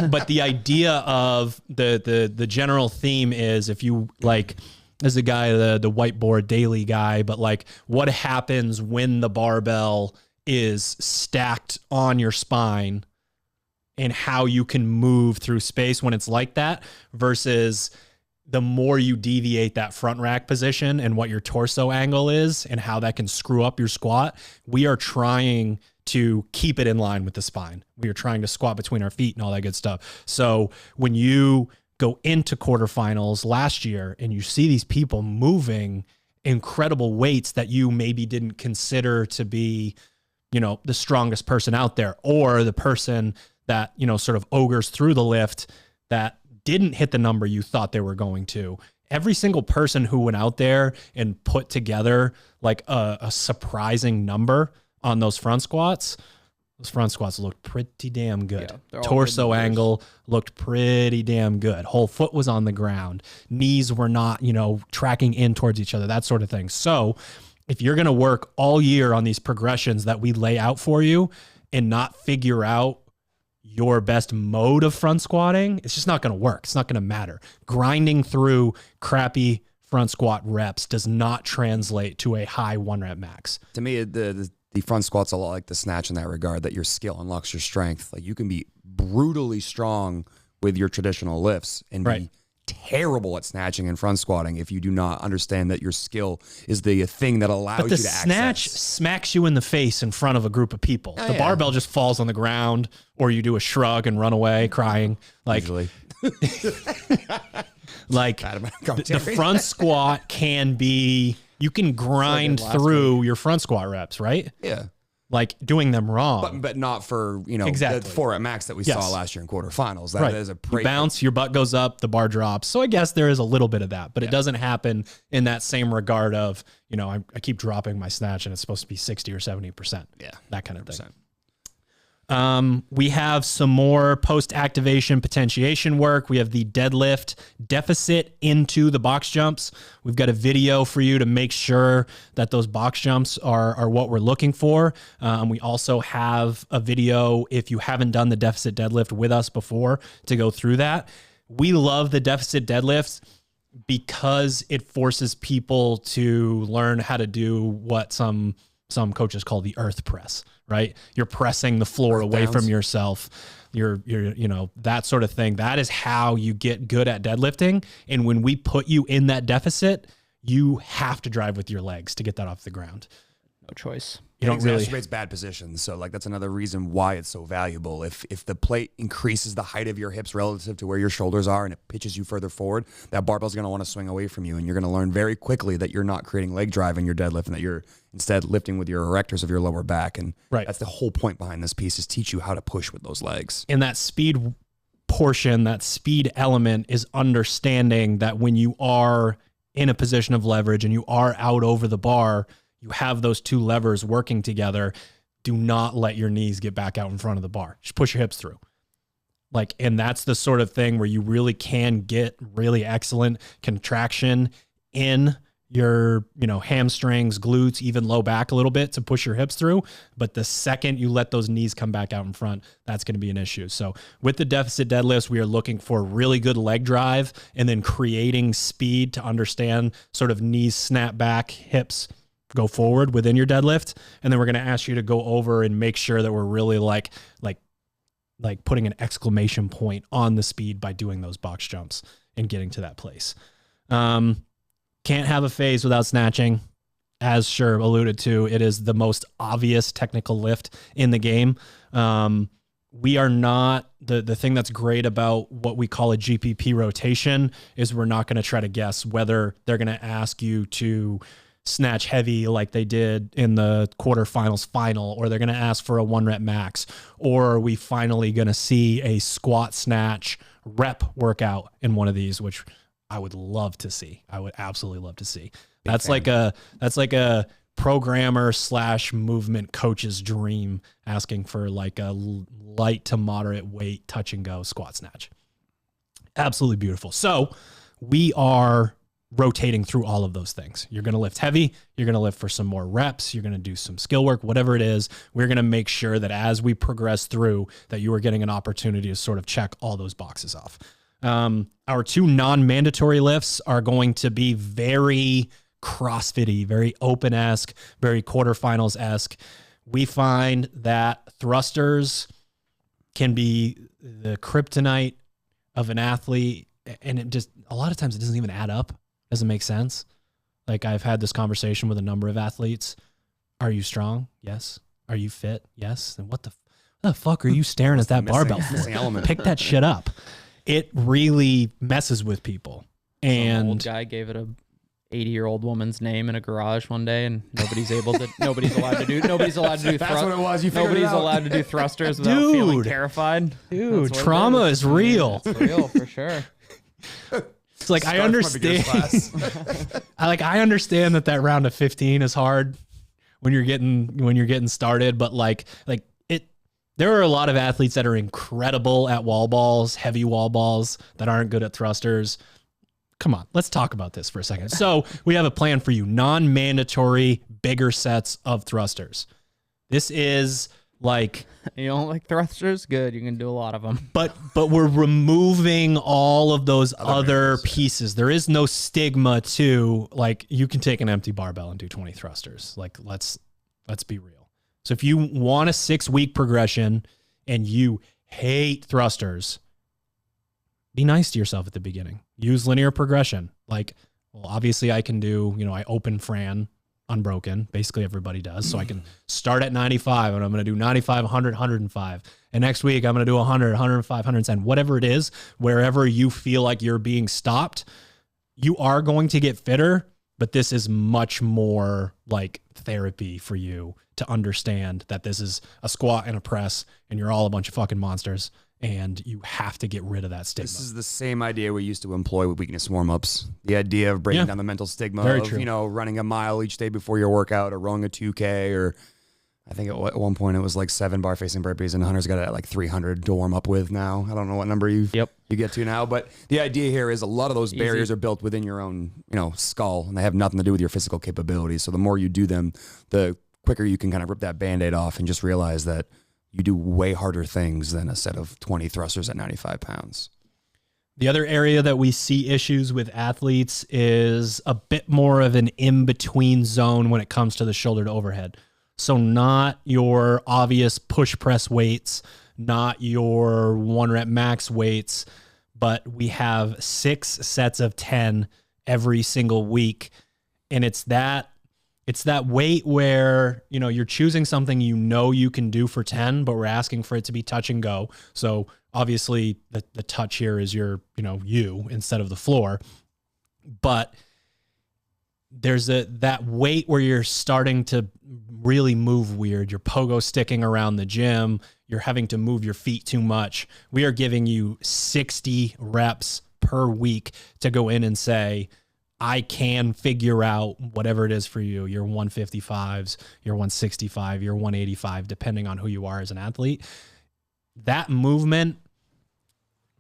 But the idea of the general theme is, if you like, as a guy, the whiteboard daily guy, but like what happens when the barbell is stacked on your spine and how you can move through space when it's like that, versus the more you deviate that front rack position and what your torso angle is and how that can screw up your squat. We are trying to keep it in line with the spine. We are trying to squat between our feet and all that good stuff. So when you go into quarterfinals last year and you see these people moving incredible weights that you maybe didn't consider to be, the strongest person out there, or the person that, sort of ogres through the lift that didn't hit the number you thought they were going to. Every single person who went out there and put together like a surprising number on those front squats, looked pretty damn good. Yeah, they're all Torso good numbers. angle looked pretty damn good. Whole foot was on the ground. Knees were not, tracking in towards each other, that sort of thing. So if you're going to work all year on these progressions that we lay out for you and not figure out your best mode of front squatting, it's just not going to work. It's not going to matter. Grinding through crappy front squat reps does not translate to a high 1 rep max. To me, the front squat's a lot like the snatch in that regard, that your skill unlocks your strength. Like, you can be brutally strong with your traditional lifts and be terrible at snatching and front squatting if you do not understand that your skill is the thing that allows you to access. But the snatch smacks you in the face in front of a group of people. The barbell just falls on the ground, or you do a shrug and run away crying. Usually. Like the front squat can be, you can grind through your front squat reps, right? Yeah. Like doing them wrong. But not for, exactly. the 4 at max that we saw last year in quarterfinals. That is a you bounce, your butt goes up, the bar drops. So I guess there is a little bit of that, but it doesn't happen in that same regard of, I keep dropping my snatch and it's supposed to be 60 or 70%. Yeah. That kind of thing. We have some more post-activation potentiation work. We have the deadlift deficit into the box jumps. We've got a video for you to make sure that those box jumps are what we're looking for. We also have a video, if you haven't done the deficit deadlift with us before, to go through that. We love the deficit deadlifts because it forces people to learn how to do what some coaches call the earth press, right? You're pressing the floor away from yourself. You're that sort of thing. That is how you get good at deadlifting. And when we put you in that deficit, you have to drive with your legs to get that off the ground. No choice. It exacerbates bad positions. So that's another reason why it's so valuable. If the plate increases the height of your hips relative to where your shoulders are and it pitches you further forward, that barbell's going to want to swing away from you. And you're going to learn very quickly that you're not creating leg drive in your deadlift and that you're instead lifting with your erectors of your lower back. And that's the whole point behind this piece, is teach you how to push with those legs. And that speed portion, that speed element, is understanding that when you are in a position of leverage and you are out over the bar, you have those two levers working together. Do not let your knees get back out in front of the bar. Just push your hips through. And that's the sort of thing where you really can get really excellent contraction in your, hamstrings, glutes, even low back a little bit to push your hips through. But the second you let those knees come back out in front, that's going to be an issue. So with the deficit deadlifts, we are looking for really good leg drive and then creating speed to understand sort of knees snap back, hips go forward within your deadlift. And then we're going to ask you to go over and make sure that we're really like putting an exclamation point on the speed by doing those box jumps and getting to that place. Can't have a phase without snatching. As Sher alluded to, it is the most obvious technical lift in the game. We are not, the thing that's great about what we call a GPP rotation is we're not going to try to guess whether they're going to ask you to snatch heavy like they did in the quarterfinals final, or they're going to ask for a 1 rep max, or are we finally going to see a squat snatch rep workout in one of these, which I would love to see. I would absolutely love to see. That's like a programmer / movement coach's dream, asking for like a light to moderate weight touch and go squat snatch. Absolutely beautiful. So we are rotating through all of those things. You're going to lift heavy. You're going to lift for some more reps. You're going to do some skill work, whatever it is. We're going to make sure that as we progress through that you are getting an opportunity to sort of check all those boxes off. Our 2 non-mandatory lifts are going to be very CrossFit-y, very open-esque, very quarterfinals-esque. We find that thrusters can be the kryptonite of an athlete, and it just, a lot of times it doesn't even add up. Doesn't make sense. Like, I've had this conversation with a number of athletes. Are you strong? Yes. Are you fit? Yes. Then what the fuck are you staring at that barbell for? Pick that shit up. It really messes with people. And some old guy gave it a 80-year-old woman's name in a garage one day, and nobody's allowed to do That's what it was. You figured nobody's it out. allowed to do thrusters without feeling terrified. Dude, trauma is real. It's real for sure. It's like, I understand. I understand that round of 15 is hard, when you're getting started, but like it, there are a lot of athletes that are incredible at wall balls, heavy wall balls, that aren't good at thrusters. Come on, let's talk about this for a second. So we have a plan for you. Non-mandatory, bigger sets of thrusters. This is like... You don't like thrusters? Good, you can do a lot of them. But we're removing all of those other pieces. There is no stigma to, like, you can take an empty barbell and do 20 thrusters. Like, let's be real. So if you want a 6-week progression and you hate thrusters, be nice to yourself at the beginning. Use linear progression. Like, well, obviously I can do, I open Fran unbroken. Basically everybody does. So I can start at 95 and I'm going to do 95, 100, 105. And next week I'm going to do 100, 105, 110, whatever it is, wherever you feel like you're being stopped, you are going to get fitter, but this is much more like therapy for you to understand that this is a squat and a press and you're all a bunch of fucking monsters. And you have to get rid of that stigma. This is the same idea we used to employ with weakness warm-ups. The idea of breaking down the mental stigma of, running a mile each day before your workout or rowing a 2K, or I think at one point it was like 7-bar facing burpees, and Hunter's got it at like 300 to warm up with now. I don't know what number you get to now, but the idea here is a lot of those barriers are built within your own, skull, and they have nothing to do with your physical capabilities. So the more you do them, the quicker you can kind of rip that Band-Aid off and just realize that you do way harder things than a set of 20 thrusters at 95 pounds. The other area that we see issues with athletes is a bit more of an in-between zone when it comes to the shoulder to overhead. So not your obvious push press weights, not your 1-rep max weights, but we have 6 sets of 10 every single week. And it's that weight where, you're choosing something you can do for 10, but we're asking for it to be touch and go. So obviously the touch here is your, you instead of the floor. But there's that weight where you're starting to really move weird. You're pogo sticking around the gym. You're having to move your feet too much. We are giving you 60 reps per week to go in and say, I can figure out whatever it is for you, your 155s, your 165, your 185, depending on who you are as an athlete. That movement,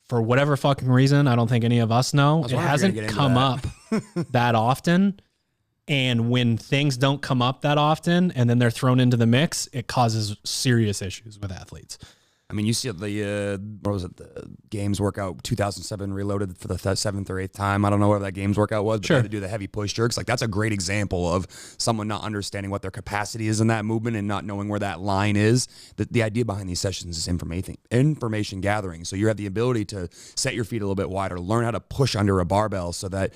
for whatever fucking reason, I don't think any of us know, it hasn't come up that often. And when things don't come up that often and then they're thrown into the mix, it causes serious issues with athletes. I mean, you see the games workout 2007 reloaded for the 7th or 8th time. I don't know where that games workout was, but they had to do the heavy push jerks. Like, that's a great example of someone not understanding what their capacity is in that movement and not knowing where that line is. The idea behind these sessions is information gathering. So you have the ability to set your feet a little bit wider, learn how to push under a barbell so that,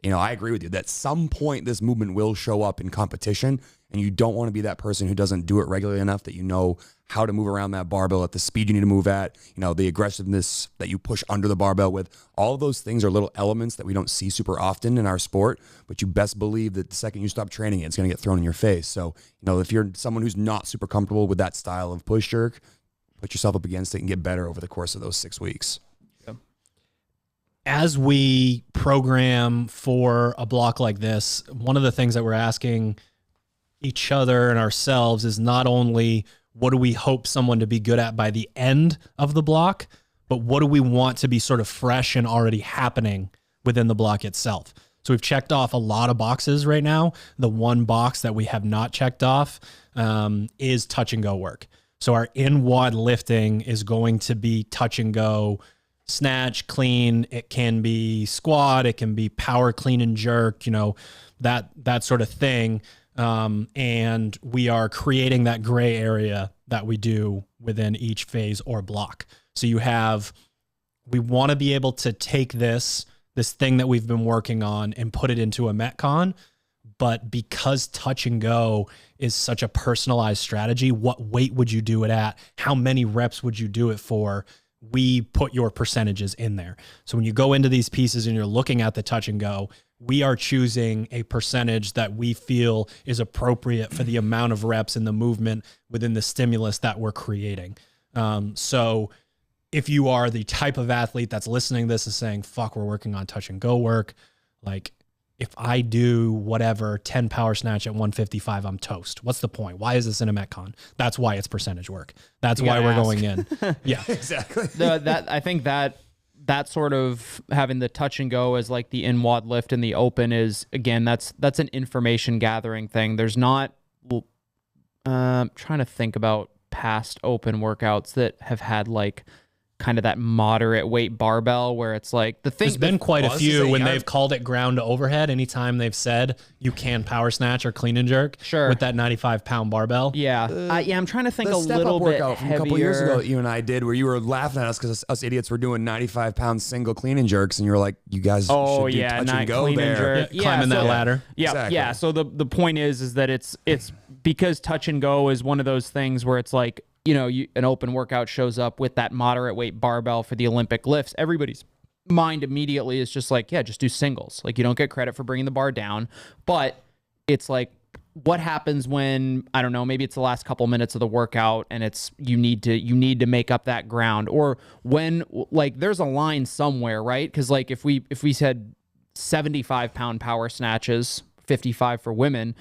I agree with you that at some point this movement will show up in competition, and you don't want to be that person who doesn't do it regularly enough that you know how to move around that barbell at the speed you need to move at, the aggressiveness that you push under the barbell with. All of those things are little elements that we don't see super often in our sport, but you best believe that the second you stop training it's going to get thrown in your face. So, if you're someone who's not super comfortable with that style of push jerk, put yourself up against it and get better over the course of those 6 weeks. As we program for a block like this, one of the things that we're asking each other and ourselves is not only what do we hope someone to be good at by the end of the block, but what do we want to be sort of fresh and already happening within the block itself. So we've checked off a lot of boxes right now. The one box that we have not checked off is touch and go work. So our in-WOD lifting is going to be touch and go, snatch, clean. It can be squat. It can be power, clean and jerk, that sort of thing. And we are creating that gray area that we do within each phase or block. So we want to be able to take this thing that we've been working on and put it into a Metcon. But because touch and go is such a personalized strategy, what weight would you do it at? How many reps would you do it for? We put your percentages in there. So when you go into these pieces and you're looking at the touch and go, we are choosing a percentage that we feel is appropriate for the amount of reps and the movement within the stimulus that we're creating. So if you are the type of athlete that's listening to this and saying, fuck, we're working on touch and go work, like, if I do whatever 10 power snatch at 155, I'm toast. What's the point? Why is this in a Metcon? That's why it's percentage work. That's why we're going in. Yeah, Exactly. I think that sort of having the touch and go as like the in-WOD lift in the open is, again, that's an information gathering thing. There's not, trying to think about past open workouts that have had like kind of that moderate weight barbell where it's like the thing. There's been quite a few when they've called it ground to overhead. Anytime they've said you can power snatch or clean and jerk with that 95-pound barbell. Yeah. Yeah. I'm trying to think the a little bit workout from heavier. a couple years ago that you and I did where you were laughing at us because us idiots were doing 95-pound single clean and jerks, and you were like, you guys should do touch and go there. Climbing that ladder. Yeah. Exactly. Yeah. So the point is that it's because touch and go is one of those things where it's like, you know, an open workout shows up with that moderate weight barbell for the Olympic lifts. Everybody's mind immediately is just like, yeah, just do singles. Like, you don't get credit for bringing the bar down. But it's like, what happens when, I don't know, maybe it's the last couple minutes of the workout and it's you need to make up that ground, or when, like, there's a line somewhere, right? Because like if we said 75-pound power snatches, 55 for women,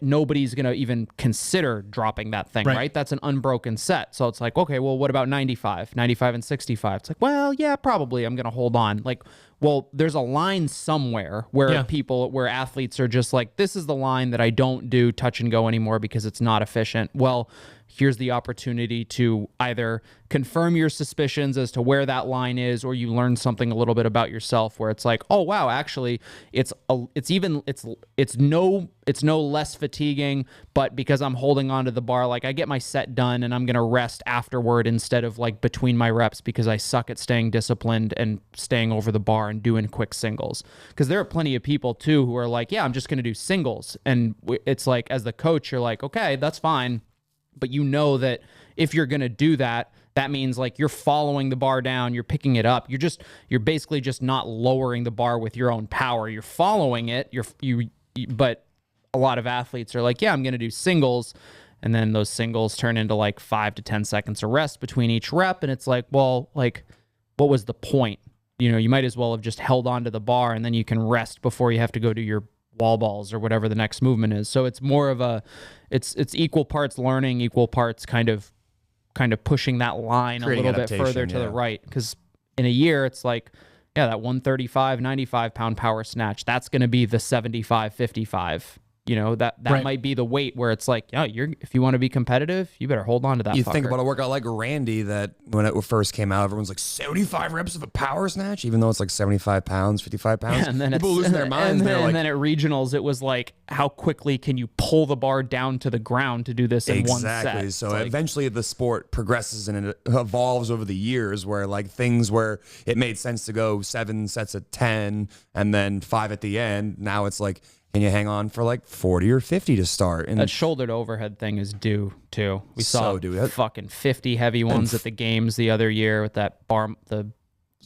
nobody's going to even consider dropping that thing, right? That's an unbroken set. So it's like, okay, well, what about 95 and 65? It's like, well, yeah, probably I'm going to hold on. Like, well, there's a line somewhere where where athletes are just like, this is the line that I don't do touch and go anymore because it's not efficient. Well, here's the opportunity to either confirm your suspicions as to where that line is, or you learn something a little bit about yourself where it's like, oh wow, actually it's no less fatiguing, but because I'm holding onto the bar, like I get my set done and I'm going to rest afterward instead of like between my reps because I suck at staying disciplined and staying over the bar and doing quick singles. Because there are plenty of people too who are like, yeah, I'm just going to do singles. And it's like, as the coach, you're like, okay, that's fine. But you know that if you're going to do that, that means like you're following the bar down, you're picking it up. You're basically just not lowering the bar with your own power. You're following it. But a lot of athletes are like, yeah, I'm going to do singles. And then those singles turn into like 5 to 10 seconds of rest between each rep. And it's like, well, like, what was the point? You know, you might as well have just held onto the bar and then you can rest before you have to go to your wall balls or whatever the next movement is. So it's more of it's equal parts learning, equal parts kind of pushing that line a little bit further to the right. Because in a year, it's like, yeah, that 135, 95-pound power snatch, that's going to be the 75, 55. You know, that might be the weight where it's like, yeah, if you want to be competitive, you better hold on to that. You think about a workout like Randy that when it first came out, everyone's like 75 reps of a power snatch, even though it's like 75 pounds, 55 pounds. Yeah, and then people losing their minds. And then at regionals, it was like, how quickly can you pull the bar down to the ground to do this in one set? Exactly. So eventually the sport progresses and it evolves over the years where like things where it made sense to go 7 sets of 10 and then 5 at the end. Now it's like, can you hang on for like 40 or 50 to start? And that shoulder to overhead thing is due too. We saw fucking 50 heavy ones at the games the other year with that bar, the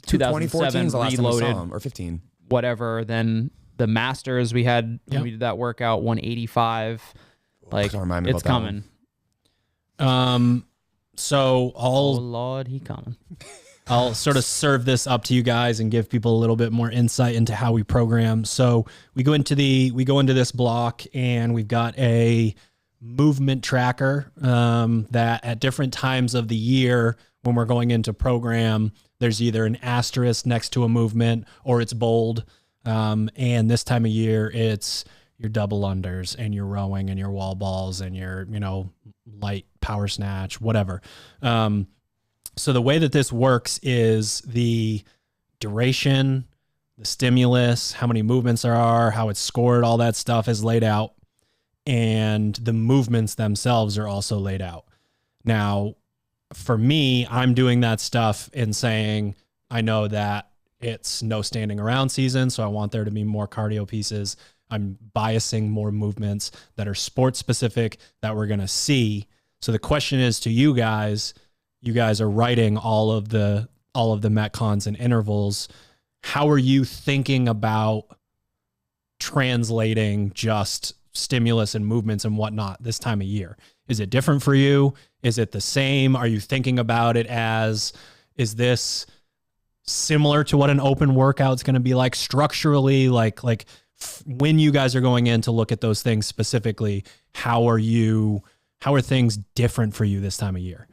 2007 reloaded or 15, whatever. Then the Masters we had when we did that workout, 185. Like it's coming. So oh Lord, he coming. I'll sort of serve this up to you guys and give people a little bit more insight into how we program. So we go into this block and we've got a movement tracker that at different times of the year when we're going into program, there's either an asterisk next to a movement or it's bold. And this time of year, it's your double unders and your rowing and your wall balls and your, light power snatch, whatever. So the way that this works is the duration, the stimulus, how many movements there are, how it's scored, all that stuff is laid out. And the movements themselves are also laid out. Now, for me, I'm doing that stuff and saying, I know that it's no standing around season, so I want there to be more cardio pieces. I'm biasing more movements that are sport specific that we're going to see. So the question is to you guys are writing all of the Metcons and intervals. How are you thinking about translating just stimulus and movements and whatnot this time of year? Is it different for you? Is it the same? Are you thinking about it as, is this similar to what an open workout's going to be like structurally? Like when you guys are going in to look at those things specifically, how are things different for you this time of year?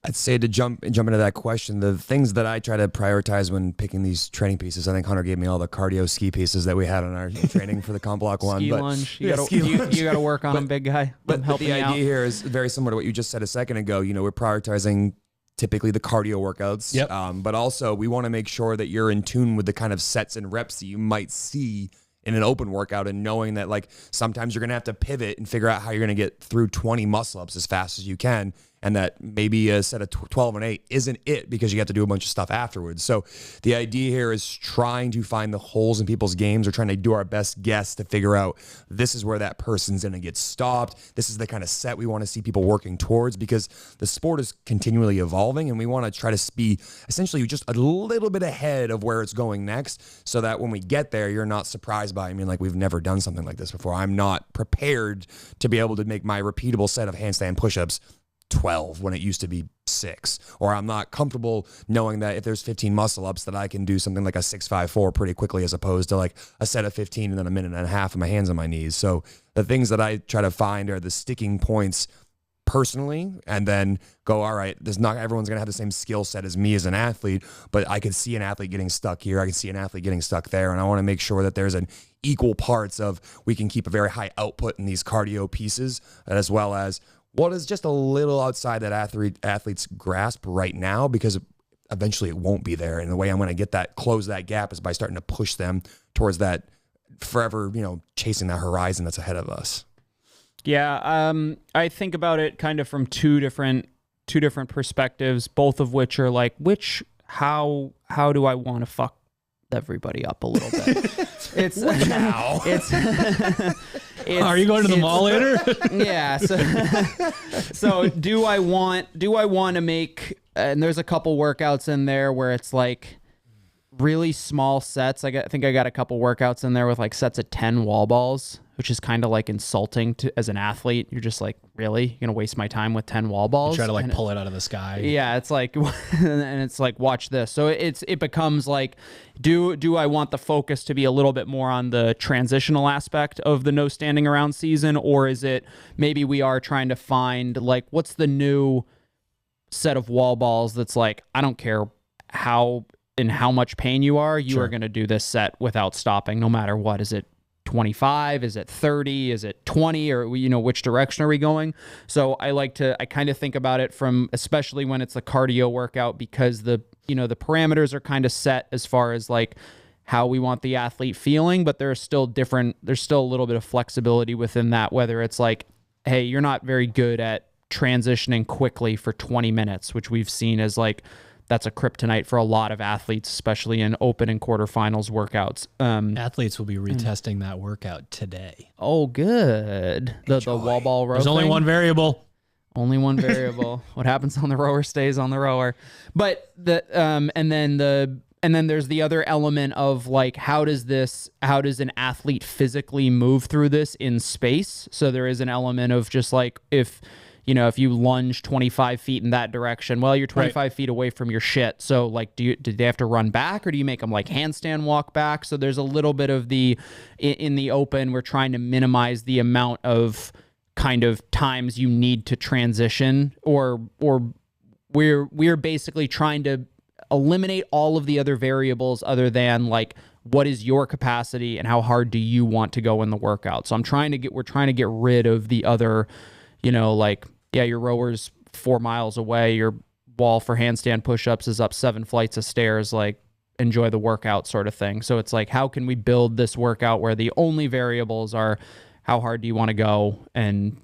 I'd say to jump into that question, the things that I try to prioritize when picking these training pieces, I think Hunter gave me all the cardio ski pieces that we had on our training for the comp block one. Ski lunge. You gotta work on them, big guy. But the idea here is very similar to what you just said a second ago. You know, we're prioritizing typically the cardio workouts. Yep. But also we want to make sure that you're in tune with the kind of sets and reps that you might see in an open workout, and knowing that like sometimes you're going to have to pivot and figure out how you're going to get through 20 muscle ups as fast as you can. And that maybe a set of 12 and 8 isn't it because you have to do a bunch of stuff afterwards. So the idea here is trying to find the holes in people's games, or trying to do our best guess to figure out this is where that person's going to get stopped. This is the kind of set we want to see people working towards, because the sport is continually evolving, and we want to try to be essentially just a little bit ahead of where it's going next, so that when we get there, you're not surprised by, I mean, like, we've never done something like this before. I'm not prepared to be able to make my repeatable set of handstand push-ups 12 when it used to be 6, or I'm not comfortable knowing that if there's 15 muscle ups that I can do something like a 6-5-4 pretty quickly, as opposed to like a set of 15 and then a minute and a half of my hands on my knees. So the things that I try to find are the sticking points personally, and then go, all right, there's not everyone's going to have the same skill set as me as an athlete, but I could see an athlete getting stuck here, I can see an athlete getting stuck there, and I want to make sure that there's an equal parts of, we can keep a very high output in these cardio pieces, as well as what is just a little outside that athlete's grasp right now, because eventually it won't be there. And the way I'm going to get that, close that gap, is by starting to push them towards that forever, chasing that horizon that's ahead of us. Yeah. I think about it kind of from two different perspectives, both of which are like, how do I want to fuck everybody up a little bit? It's are you going to the mall later? Yeah. So do I want to make, and there's a couple workouts in there where it's like really small sets. I think I got a couple workouts in there with like sets of 10 wall balls, which is kind of like insulting to as an athlete. You're just like, really? You're going to waste my time with 10 wall balls? You try to like pull it out of the sky. Yeah, it's like, and it's like, watch this. So it becomes like, do I want the focus to be a little bit more on the transitional aspect of the no standing around season, or is it maybe we are trying to find like, what's the new set of wall balls that's like, I don't care how much pain you are Sure. going to do this set without stopping, no matter what. Is it 25? Is it 30? Is it 20? Or, which direction are we going? So I kind of think about it from, especially when it's a cardio workout, because the parameters are kind of set as far as like how we want the athlete feeling, but there's still a little bit of flexibility within that, whether it's like, hey, you're not very good at transitioning quickly for 20 minutes, which we've seen as like, that's a kryptonite for a lot of athletes, especially in open and quarterfinals workouts. Athletes will be retesting that workout today. Oh, good. The wall ball row. There's only one variable. Only one variable. What happens on the rower stays on the rower. But and then there's the other element of like, how does an athlete physically move through this in space? So there is an element of just like, if you lunge 25 feet in that direction, well, you're 25 feet away from your shit. So like, do they have to run back, or do you make them like handstand walk back? So there's a little bit of in the open, we're trying to minimize the amount of kind of times you need to transition, or we're basically trying to eliminate all of the other variables other than like, what is your capacity and how hard do you want to go in the workout? So we're trying to get rid of the other, like, yeah, your rower's 4 miles away, your wall for handstand push-ups is up 7 flights of stairs, like, enjoy the workout sort of thing. So it's like, how can we build this workout where the only variables are how hard do you want to go, and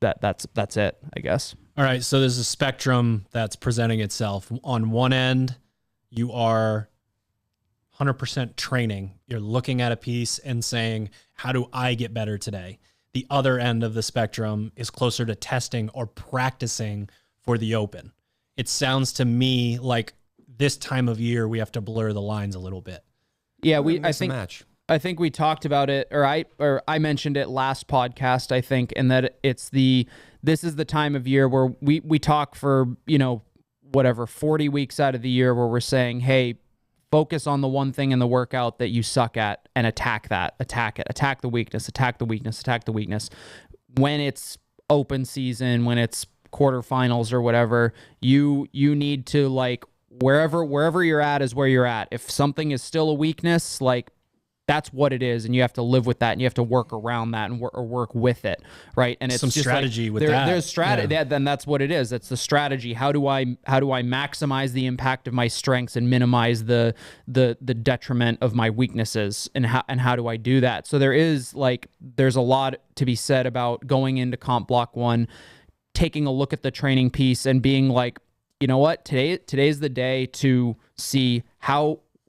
that's it, I guess. All right, so there's a spectrum that's presenting itself. On one end, you are 100% training. You're looking at a piece and saying, how do I get better today? The other end of the spectrum is closer to testing or practicing for the open. It sounds to me like this time of year we have to blur the lines a little bit. Yeah, I think we talked about it, or I mentioned it last podcast, I think, and that this is the time of year where we talk for 40 weeks out of the year where we're saying, hey, focus on the one thing in the workout that you suck at and attack that. Attack it. Attack the weakness. Attack the weakness. Attack the weakness. When it's open season, when it's quarterfinals or whatever, you need to, like, wherever you're at is where you're at. If something is still a weakness, like, that's what it is, and you have to live with that, and you have to work around that and work with it, right? And it's some just strategy like, with that. There's strategy. Yeah. Then that's what it is. That's the strategy. How do I maximize the impact of my strengths and minimize the detriment of my weaknesses, and how do I do that? So there's a lot to be said about going into Comp Block 1, taking a look at the training piece and being like, you know what, today's the day to see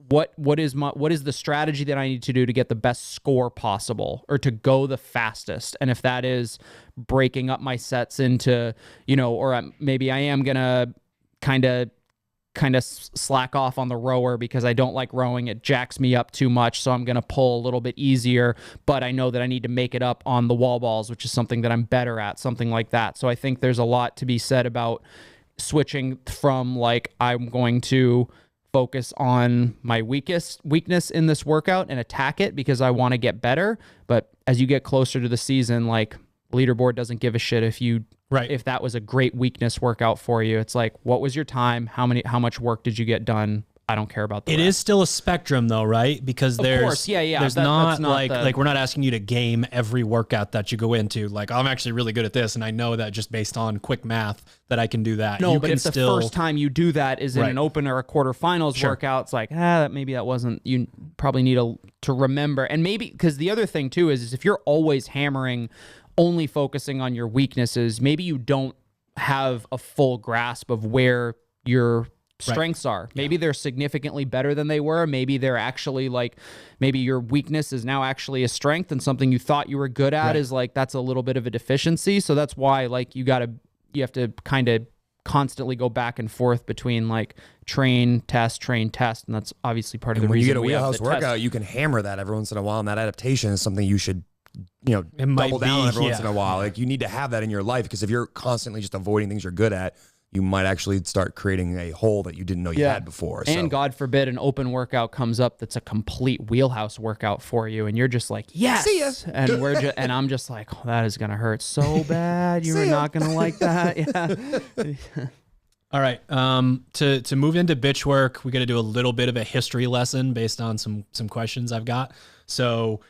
what is the strategy that I need to do to get the best score possible, or to go the fastest. And if that is breaking up my sets into, or maybe I am gonna kind of slack off on the rower because I don't like rowing. It jacks me up too much. So I'm going to pull a little bit easier, but I know that I need to make it up on the wall balls, which is something that I'm better at, something like that. So I think there's a lot to be said about switching from, like, I'm going to focus on my weakness in this workout and attack it because I want to get better. But as you get closer to the season, like, leaderboard doesn't give a shit if that was a great weakness workout for you. It's like, what was your time? How much work did you get done? I don't care about the rest. It is still a spectrum though, right? Because there's we're not asking you to game every workout that you go into. Like, I'm actually really good at this, and I know that just based on quick math that I can do that. No, but if the first time you do that is in an open or a quarterfinals workout, it's like, maybe that wasn't, you probably need to remember. And maybe, because the other thing too is if you're always hammering, only focusing on your weaknesses, maybe you don't have a full grasp of where your strengths are. Maybe they're significantly better than they were. Maybe they're actually, like, maybe your weakness is now actually a strength, and something you thought you were good at is, like, that's a little bit of a deficiency. So that's why, like, you have to kind of constantly go back and forth between, like, train, test, and that's obviously part of the reason. When you get a wheelhouse workout, you can hammer that every once in a while, and that adaptation is something you should double down on every once in a while. Like, you need to have that in your life, because if you're constantly just avoiding things you're good at, you might actually start creating a hole that you didn't know you had before. And God forbid an open workout comes up that's a complete wheelhouse workout for you, and you're just like, yes. See ya. And and I'm just like, oh, that is gonna hurt so bad. You are not gonna like that. Yeah. All right. To move into bitch work, we got to do a little bit of a history lesson based on some questions I've got. So,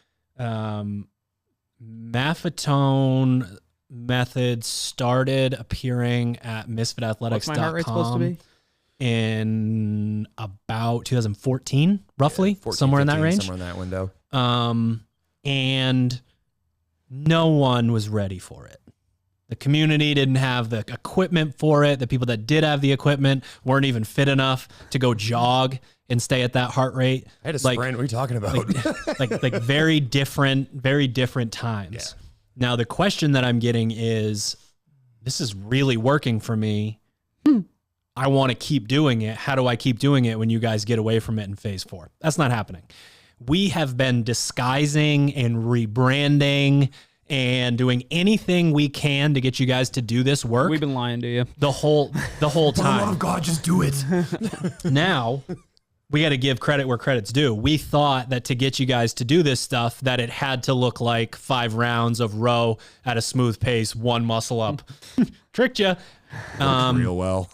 Maffetone method started appearing at misfitathletics.com. What's my heart rate supposed to be? In about 2014, roughly, 14, somewhere 15, in that range. Somewhere in that window. And no one was ready for it. The community didn't have the equipment for it. The people that did have the equipment weren't even fit enough to go jog and stay at that heart rate. I had a sprint. What are you talking about? like very different times. Yeah. Now, the question that I'm getting is, this is really working for me. I want to keep doing it. How do I keep doing it when you guys get away from it in phase 4? That's not happening. We have been disguising and rebranding and doing anything we can to get you guys to do this work. We've been lying to you the whole time. For the love of God, just do it. Now, we got to give credit where credit's due. We thought that to get you guys to do this stuff, that it had to look like 5 rounds of row at a smooth pace, 1 muscle up. Tricked you. Real well.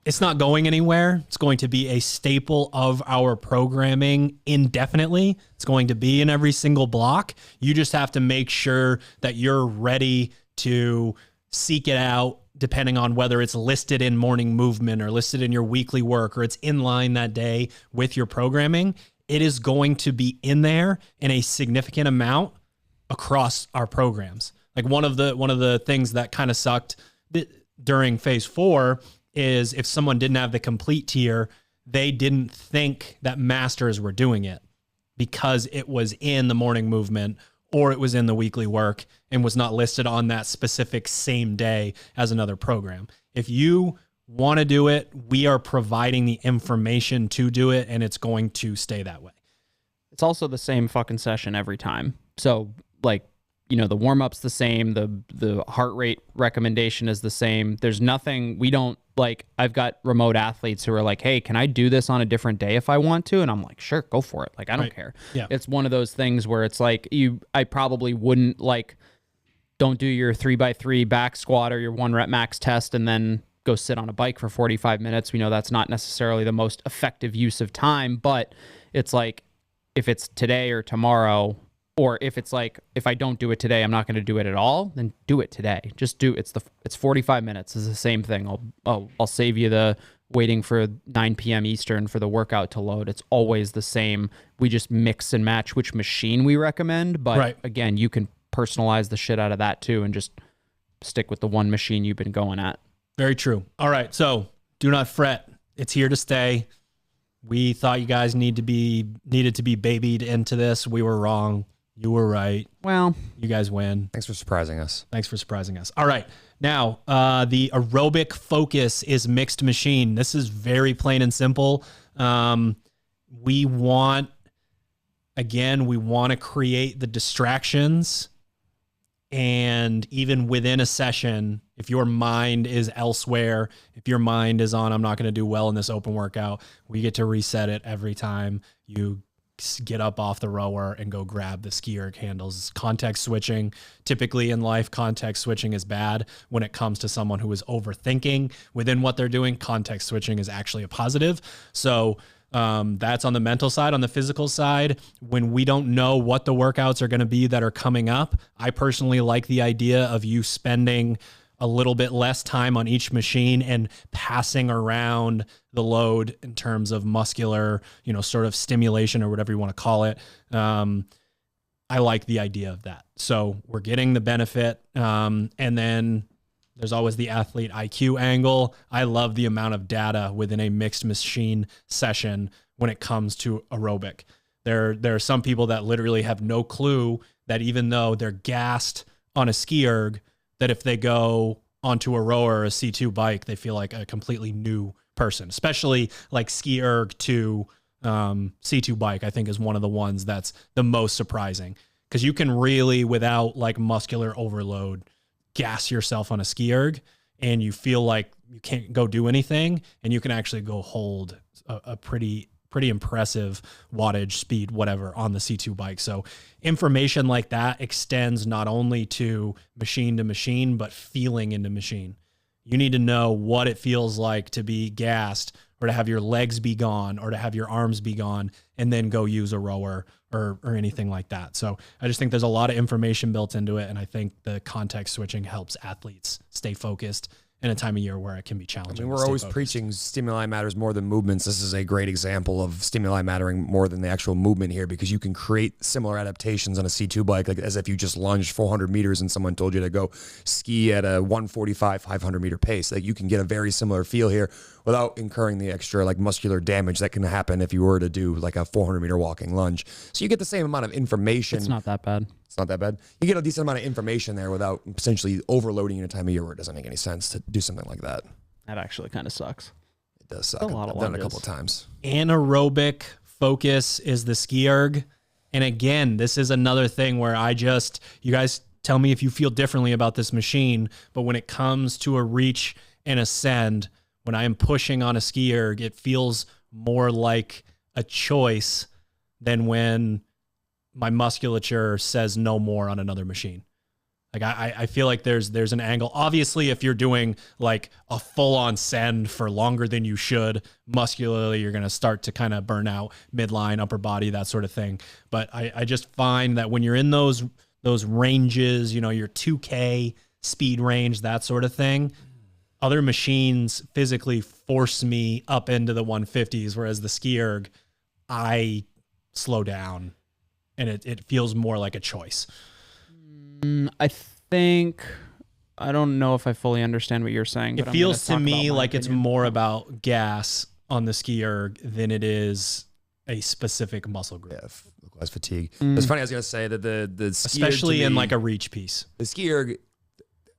It's not going anywhere. It's going to be a staple of our programming indefinitely. It's going to be in every single block. You just have to make sure that you're ready to seek it out, depending on whether it's listed in morning movement or listed in your weekly work, or it's in line that day with your programming. It is going to be in there in a significant amount across our programs. Like, one of the things that kind of sucked during phase 4 is if someone didn't have the complete tier, they didn't think that masters were doing it because it was in the morning movement or it was in the weekly work and was not listed on that specific same day as another program. If you want to do it, we are providing the information to do it, and it's going to stay that way. It's also the same fucking session every time. So, like, the warm-up's the same, the heart rate recommendation is the same. There's nothing, we don't, like, I've got remote athletes who are like, hey, can I do this on a different day if I want to? And I'm like, sure, go for it. Like, I don't care. Yeah. It's one of those things where it's like, I probably wouldn't, like, don't do your 3x3 back squat or your 1 rep max test and then go sit on a bike for 45 minutes. We know that's not necessarily the most effective use of time, but it's like, if it's today or tomorrow, or if it's like, if I don't do it today, I'm not going to do it at all, then do it today. Just do it's 45 minutes. It's the same thing. I'll save you the waiting for 9 p.m. Eastern for the workout to load. It's always the same. We just mix and match which machine we recommend. But again, you can personalize the shit out of that too and just stick with the one machine you've been going at. Very true. All right. So do not fret. It's here to stay. We thought you guys needed to be babied into this. We were wrong. You were right. Well, you guys win. Thanks for surprising us. All right. Now, the aerobic focus is mixed machine. This is very plain and simple. We want to create the distractions. And even within a session, if your mind is elsewhere, if your mind is on, I'm not going to do well in this open workout, we get to reset it every time you get up off the rower and go grab the ski erg handles. Context switching, typically in life, context switching is bad. When it comes to someone who is overthinking within what they're doing, context switching is actually a positive. So that's on the mental side. On the physical side, when we don't know what the workouts are going to be that are coming up, I personally like the idea of you spending a little bit less time on each machine and passing around the load in terms of muscular, sort of stimulation or whatever you want to call it. I like the idea of that. So we're getting the benefit. And then there's always the athlete IQ angle. I love the amount of data within a mixed machine session when it comes to aerobic. There are some people that literally have no clue that even though they're gassed on a ski erg, that if they go onto a rower or a C2 bike, they feel like a completely new person, especially like ski erg to C2 bike, I think is one of the ones that's the most surprising because you can really, without like muscular overload, gas yourself on a ski erg and you feel like you can't go do anything and you can actually go hold a pretty impressive wattage, speed, whatever on the C2 bike. So information like that extends not only to machine, but feeling into machine. You need to know what it feels like to be gassed or to have your legs be gone or to have your arms be gone and then go use a rower or anything like that. So I just think there's a lot of information built into it. And I think the context switching helps athletes stay focused in a time of year where it can be challenging. I mean, we're always preaching stimuli matters more than movements. This is a great example of stimuli mattering more than the actual movement here because you can create similar adaptations on a C2 bike, like as if you just lunged 400 meters and someone told you to go ski at a 145, 500 meter pace. Like you can get a very similar feel here without incurring the extra like muscular damage that can happen if you were to do like a 400 meter walking lunge. So you get the same amount of information. It's not that bad. It's not that bad. You get a decent amount of information there without essentially overloading in a time of year where it doesn't make any sense to do something like that. That actually kind of sucks. It does suck. I've done it a couple of times. Anaerobic focus is the ski erg. And again, this is another thing where you guys tell me if you feel differently about this machine, but when it comes to a reach and ascend, when I am pushing on a ski erg, it feels more like a choice than when my musculature says no more on another machine. Like I feel like there's an angle. Obviously, if you're doing like a full-on send for longer than you should, muscularly, you're going to start to kind of burn out midline, upper body, that sort of thing. But I just find that when you're in those ranges, your 2K speed range, that sort of thing, other machines physically force me up into the 150s, whereas the ski erg, I slow down and it feels more like a choice. I don't know if I fully understand what you're saying. But it feels to me like it's more about gas on the ski erg than it is a specific muscle group. Yeah, localized fatigue. It's funny, I was going to say that the ski especially erg in like a reach piece. The ski erg,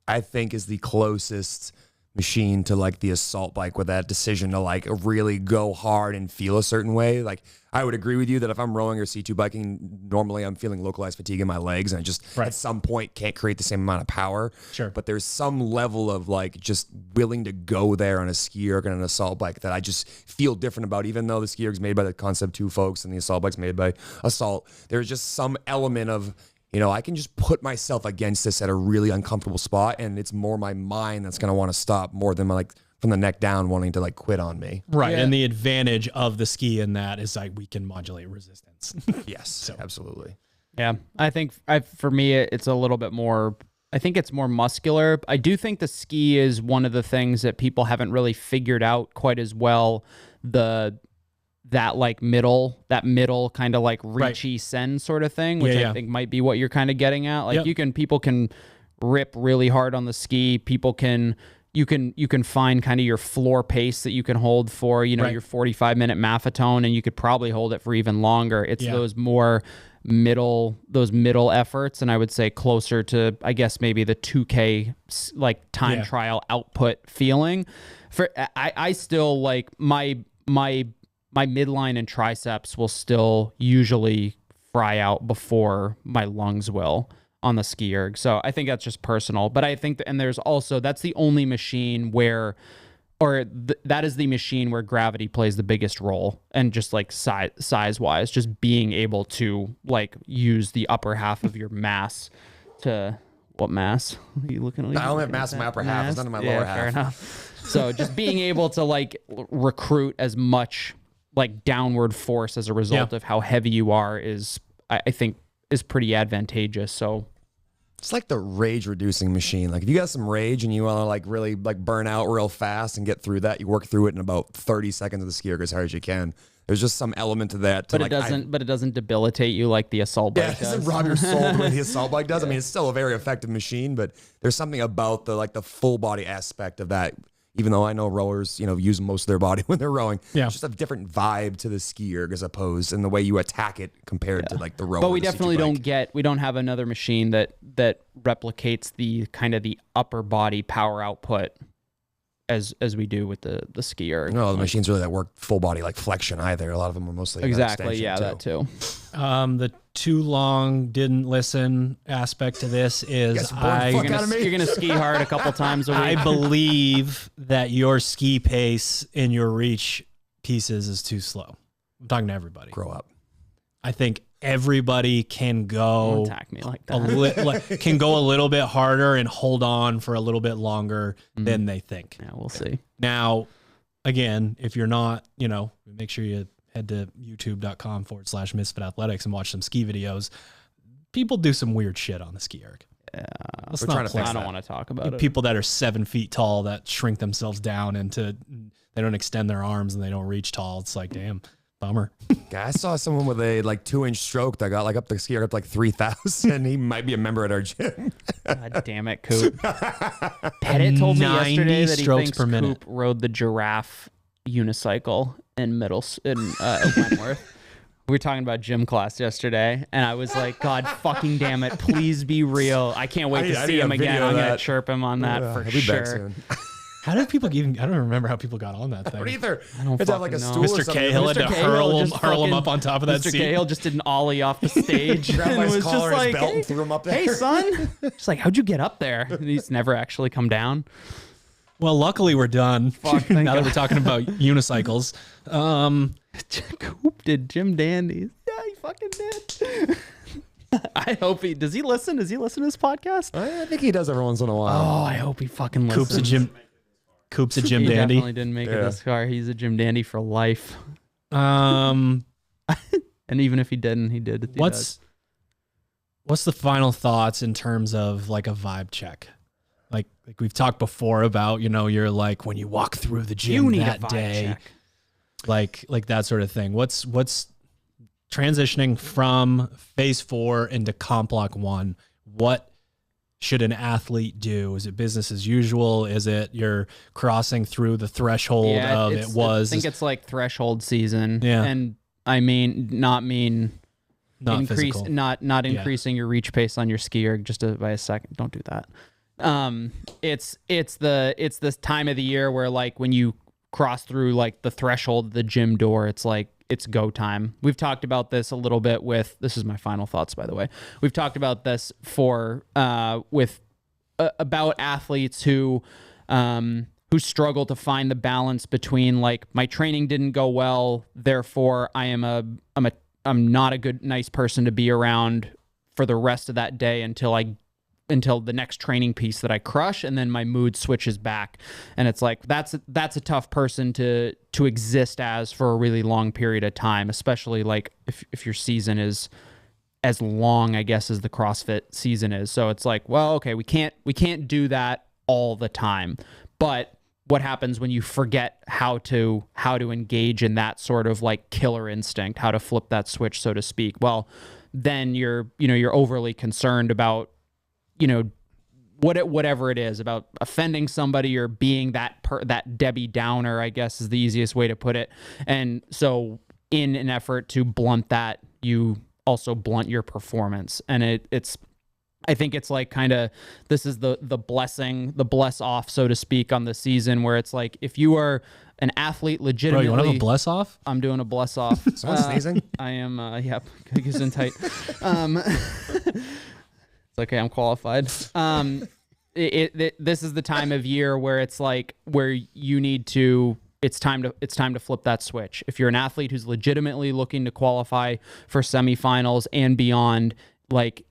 I think, is the closest machine to like the assault bike with that decision to like really go hard and feel a certain way. Like I would agree with you that if I'm rowing or C2 biking, normally I'm feeling localized fatigue in my legs and I just at some point can't create the same amount of power. Sure. But there's some level of like just willing to go there on a ski erg and an assault bike that I just feel different about, even though the ski erg's made by the Concept 2 folks and the assault bike's made by Assault. There's just some element of, I can just put myself against this at a really uncomfortable spot, and it's more my mind that's going to want to stop more than my, like, from the neck down wanting to like quit on me. Right. Yeah. And the advantage of the ski in that is like we can modulate resistance. Yes, so. Absolutely. Yeah. I think for me, it's a little bit more, I think it's more muscular. I do think the ski is one of the things that people haven't really figured out quite as well. That middle kind of like reachy send sort of thing, which I think might be what you're kind of getting at. Like people can rip really hard on the ski. You can find kind of your floor pace that you can hold for, your 45-minute Maffetone, and you could probably hold it for even longer. It's those middle efforts, and I would say closer to, I guess, maybe the 2K like time trial output feeling. I still like my midline and triceps will still usually fry out before my lungs will on the ski erg. So I think that's just personal. But I think, and there's also, that's the only machine where, that is the machine where gravity plays the biggest role. And just like size wise, just being able to like use the upper half of your mass to, what mass? Are you looking at? I only have mass in my upper half. It's not in my lower half. Fair enough. So just being able to like recruit as much like downward force as a result of how heavy you are is, I think, is pretty advantageous. So it's like the rage reducing machine. Like if you got some rage and you want to like really like burn out real fast and get through that, you work through it in about 30 seconds of the ski erg as hard as you can. There's just some element to that. But it doesn't debilitate you like the assault bike does. It doesn't rob your soul the way the assault bike does. I mean, it's still a very effective machine, but there's something about the full body aspect of that. Even though I know rowers, use most of their body when they're rowing. Yeah. It's just a different vibe to the ski erg as opposed in the way you attack it compared to like the rower. But we definitely we don't have another machine that replicates the kind of the upper body power output as we do with the ski erg. No, the machines really that work full body like flexion either. A lot of them are mostly exactly. Yeah, that too. The too long didn't listen aspect to this is you're gonna ski hard a couple times a week. I believe that your ski pace in your reach pieces is too slow. I'm talking to everybody. Grow up. I think everybody can go don't attack me like that. Can go a little bit harder and hold on for a little bit longer than they think. Yeah, we'll see. Now, again, if you're not, make sure you head to youtube.com/Misfit Athletics and watch some ski videos. People do some weird shit on the ski erg. Yeah, I don't want to talk about it. People that are 7 feet tall that shrink themselves down into, they don't extend their arms and they don't reach tall. It's like, damn, bummer. Yeah, I saw someone with a 2-inch stroke that got up the ski erg up to 3,000. He might be a member at our gym. God damn it, Coop. Pettit told me yesterday that he thinks Coop rode the giraffe unicycle in Wentworth. We were talking about gym class yesterday, and I was like, God fucking damn it, please be real. I can't wait to see him again. I'm going to chirp him on that for sure. How did people I don't remember how people got on that thing. I don't either. I don't have like a stool Mr. Cahill had to hurl him up on top of that seat. Mr. Cahill just did an ollie off the stage. Grabbed his collar, his belt, and threw him up there. Hey, son. Just like, how'd you get up there? And he's never actually come down. Well, luckily we're done. Now that we're talking about unicycles. Coop did Jim Dandy's. Yeah, he fucking did. I hope does he listen? Does he listen to this podcast? I think he does every once in a while. Oh, I hope he fucking listens. Coop's a Jim he Dandy. He definitely didn't make it this far. He's a Jim Dandy for life. And even if he didn't, he did. What's the final thoughts in terms of like a vibe check? Like we've talked before about, you're like when you walk through the gym that day, like that sort of thing. What's transitioning from phase 4 into comp block 1? What should an athlete do? Is it business as usual? Is it you're crossing through the threshold of it was? I think it's like threshold season. Yeah. And I mean, not physical. Not increasing your reach pace on your ski erg just by a second. Don't do that. It's this time of the year where like when you cross through like the threshold of the gym door, it's like it's go time. We've talked about this a little bit with, this is my final thoughts, by the way. We've talked about this about athletes who struggle to find the balance between like, my training didn't go well, therefore I'm not a good, nice person to be around for the rest of that day until the next training piece that I crush, and then my mood switches back. And it's like, that's a tough person to exist as for a really long period of time, especially like if your season is as long, I guess, as the CrossFit season is. So it's like, well, okay, we can't do that all the time. But what happens when you forget how to engage in that sort of like killer instinct, how to flip that switch, so to speak? Well, then you're overly concerned about, whatever it is, about offending somebody or being that Debbie Downer, I guess is the easiest way to put it. And so in an effort to blunt that, you also blunt your performance. And I think it's like kind of, this is the bless off, so to speak, on the season, where it's like, if you are an athlete legitimately. Bro, you want to have a bless off? I'm doing a bless off. Someone sneezing? I am, yep, in tight. It's okay, I'm qualified. This is the time of year where it's like, where you need to, it's time to flip that switch. If you're an athlete who's legitimately looking to qualify for semifinals and beyond, like,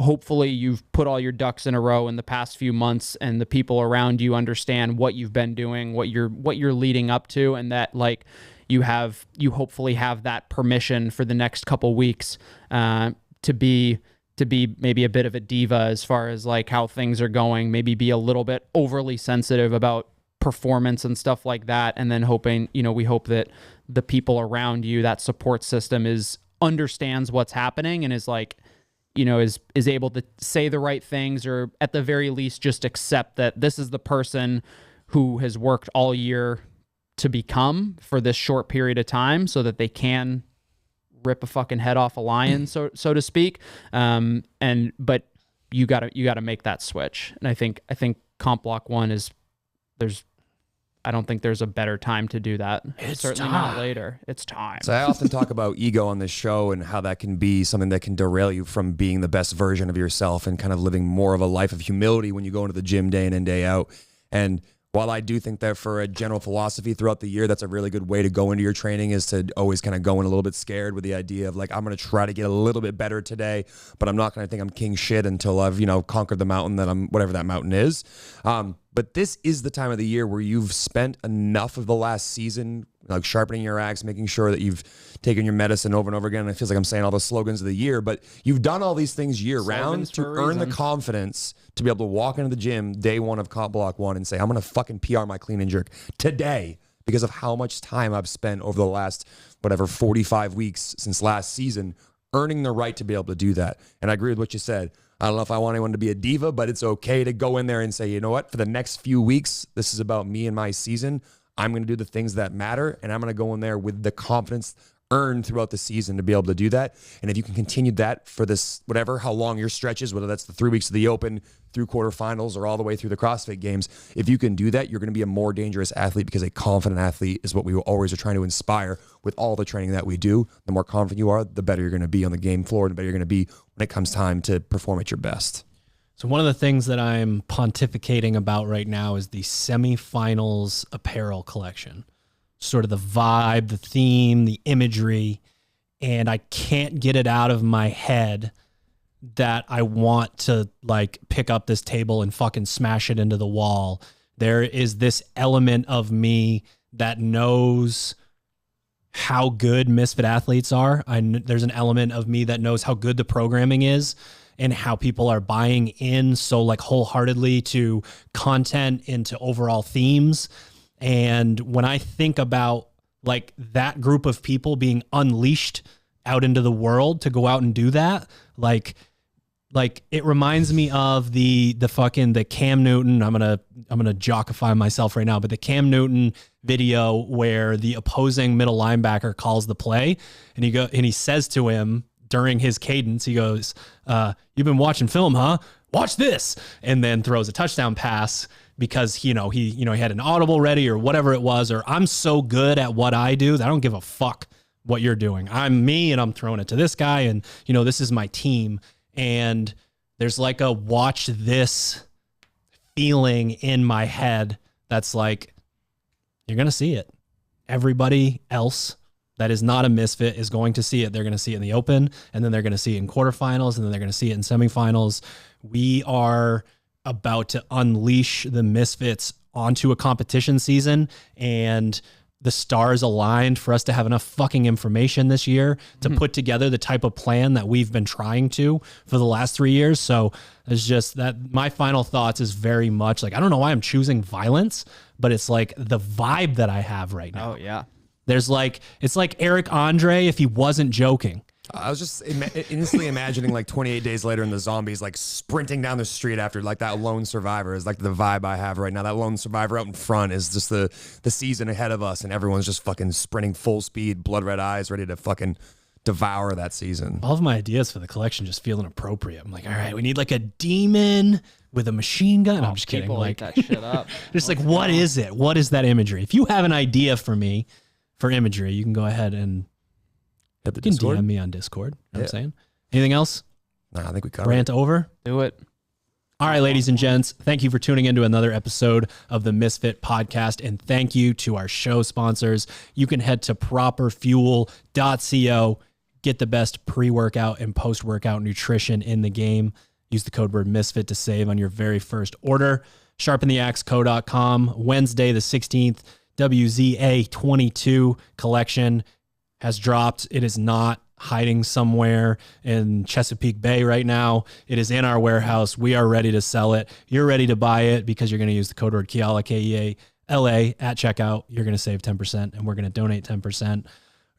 hopefully you've put all your ducks in a row in the past few months, and the people around you understand what you've been doing, what you're leading up to, and that like you hopefully have that permission for the next couple weeks to be maybe a bit of a diva as far as like how things are going, maybe be a little bit overly sensitive about performance and stuff like that. And then we hope that the people around you, that support system, understands what's happening and is like, is able to say the right things, or at the very least just accept that this is the person who has worked all year to become for this short period of time, so that they can rip a fucking head off a lion, so to speak. But you gotta make that switch. And I think Comp Block 1 is, I don't think there's a better time to do that. It's certainly time. Not later. It's time. So I often talk about ego on this show and how that can be something that can derail you from being the best version of yourself and kind of living more of a life of humility when you go into the gym day in and day out. And while I do think that for a general philosophy throughout the year, that's a really good way to go into your training, is to always kind of go in a little bit scared with the idea of like, I'm going to try to get a little bit better today, but I'm not going to think I'm king shit until I've, conquered the mountain that whatever that mountain is. But this is the time of the year where you've spent enough of the last season, like sharpening your axe, making sure that you've taken your medicine over and over again. It feels like I'm saying all the slogans of the year, but you've done all these things year round to earn the confidence to be able to walk into the gym day one of Comp Block 1 and say, I'm going to fucking PR my clean and jerk today because of how much time I've spent over the last, 45 weeks since last season, earning the right to be able to do that. And I agree with what you said. I don't know if I want anyone to be a diva, but it's okay to go in there and say, you know what, for the next few weeks, this is about me and my season. I'm going to do the things that matter, and I'm going to go in there with the confidence earned throughout the season to be able to do that. And if you can continue that for this, how long your stretch is, whether that's the 3 weeks of the Open through quarterfinals or all the way through the CrossFit Games, if you can do that, you're going to be a more dangerous athlete, because a confident athlete is what we always are trying to inspire with all the training that we do. The more confident you are, the better you're going to be on the game floor, and the better you're going to be when it comes time to perform at your best. So one of the things that I'm pontificating about right now is the semifinals apparel collection. Sort of the vibe, the theme, the imagery, and I can't get it out of my head that I want to like pick up this table and fucking smash it into the wall. There is this element of me that knows how good Misfit athletes are. There's an element of me that knows how good the programming is and how people are buying in so like wholeheartedly to content and to overall themes. And when I think about like that group of people being unleashed out into the world to go out and do that, like it reminds me of the Cam Newton. I'm gonna jockify myself right now, but the Cam Newton video where the opposing middle linebacker calls the play, and he says to him during his cadence, he goes, "You've been watching film, huh? watch this, and then throws a touchdown pass because he had an audible ready or whatever it was, or I'm so good at what I do that I don't give a fuck what you're doing. I'm me and I'm throwing it to this guy, and this is my team. And there's like a watch this feeling in my head that's like, you're going to see it. Everybody else that is not a Misfit is going to see it. They're going to see it in the open, and then they're going to see it in quarterfinals, and then they're going to see it in semifinals. We are about to unleash the Misfits onto a competition season, and the stars aligned for us to have enough fucking information this year to put together the type of plan that we've been trying to for the last 3 years. So it's just that my final thoughts is very much like, I don't know why I'm choosing violence, but it's like the vibe that I have right now. Oh yeah. There's like, it's like Eric Andre if he wasn't joking. I was just instantly imagining like 28 days later and the zombies like sprinting down the street after like that lone survivor is like the vibe I have right now. That lone survivor out in front is just the season ahead of us, and everyone's just fucking sprinting full speed, blood red eyes, ready to fucking devour that season. All of my ideas for the collection just feel inappropriate. I'm like, all right, we need like a demon with a machine gun. I'm just kidding. People Like eat that shit up. just like, what is it? What is that imagery? If you have an idea for me for imagery, you can go ahead and Hit the you can Discord. DM me on Discord. You know what I'm Yeah. saying? Anything else? Nah, I think we covered Rant it. over? Do it. All right, ladies and gents, thank you for tuning into another episode of the Misfit Podcast, and thank you to our show sponsors. You can head to properfuel.co, get the best pre-workout and post-workout nutrition in the game. Use the code word Misfit to save on your very first order. SharpenTheAxeCo.com, Wednesday the 16th, WZA22 collection has dropped. It is not hiding somewhere in Chesapeake Bay right now. It is in our warehouse. We are ready to sell it. You're ready to buy it because you're going to use the code word Keala, Keala, at checkout. You're going to save 10%, and we're going to donate 10%.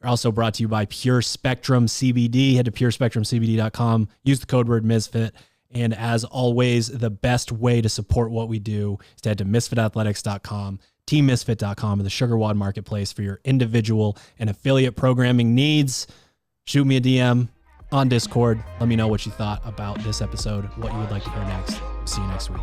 We're also brought to you by Pure Spectrum CBD. Head to purespectrumcbd.com. Use the code word Misfit. And as always, the best way to support what we do is to head to misfitathletics.com, teammisfit.com, and the SugarWOD marketplace for your individual and affiliate programming needs. Shoot me a DM on Discord. Let me know what you thought about this episode, what you would like to hear next. See you next week.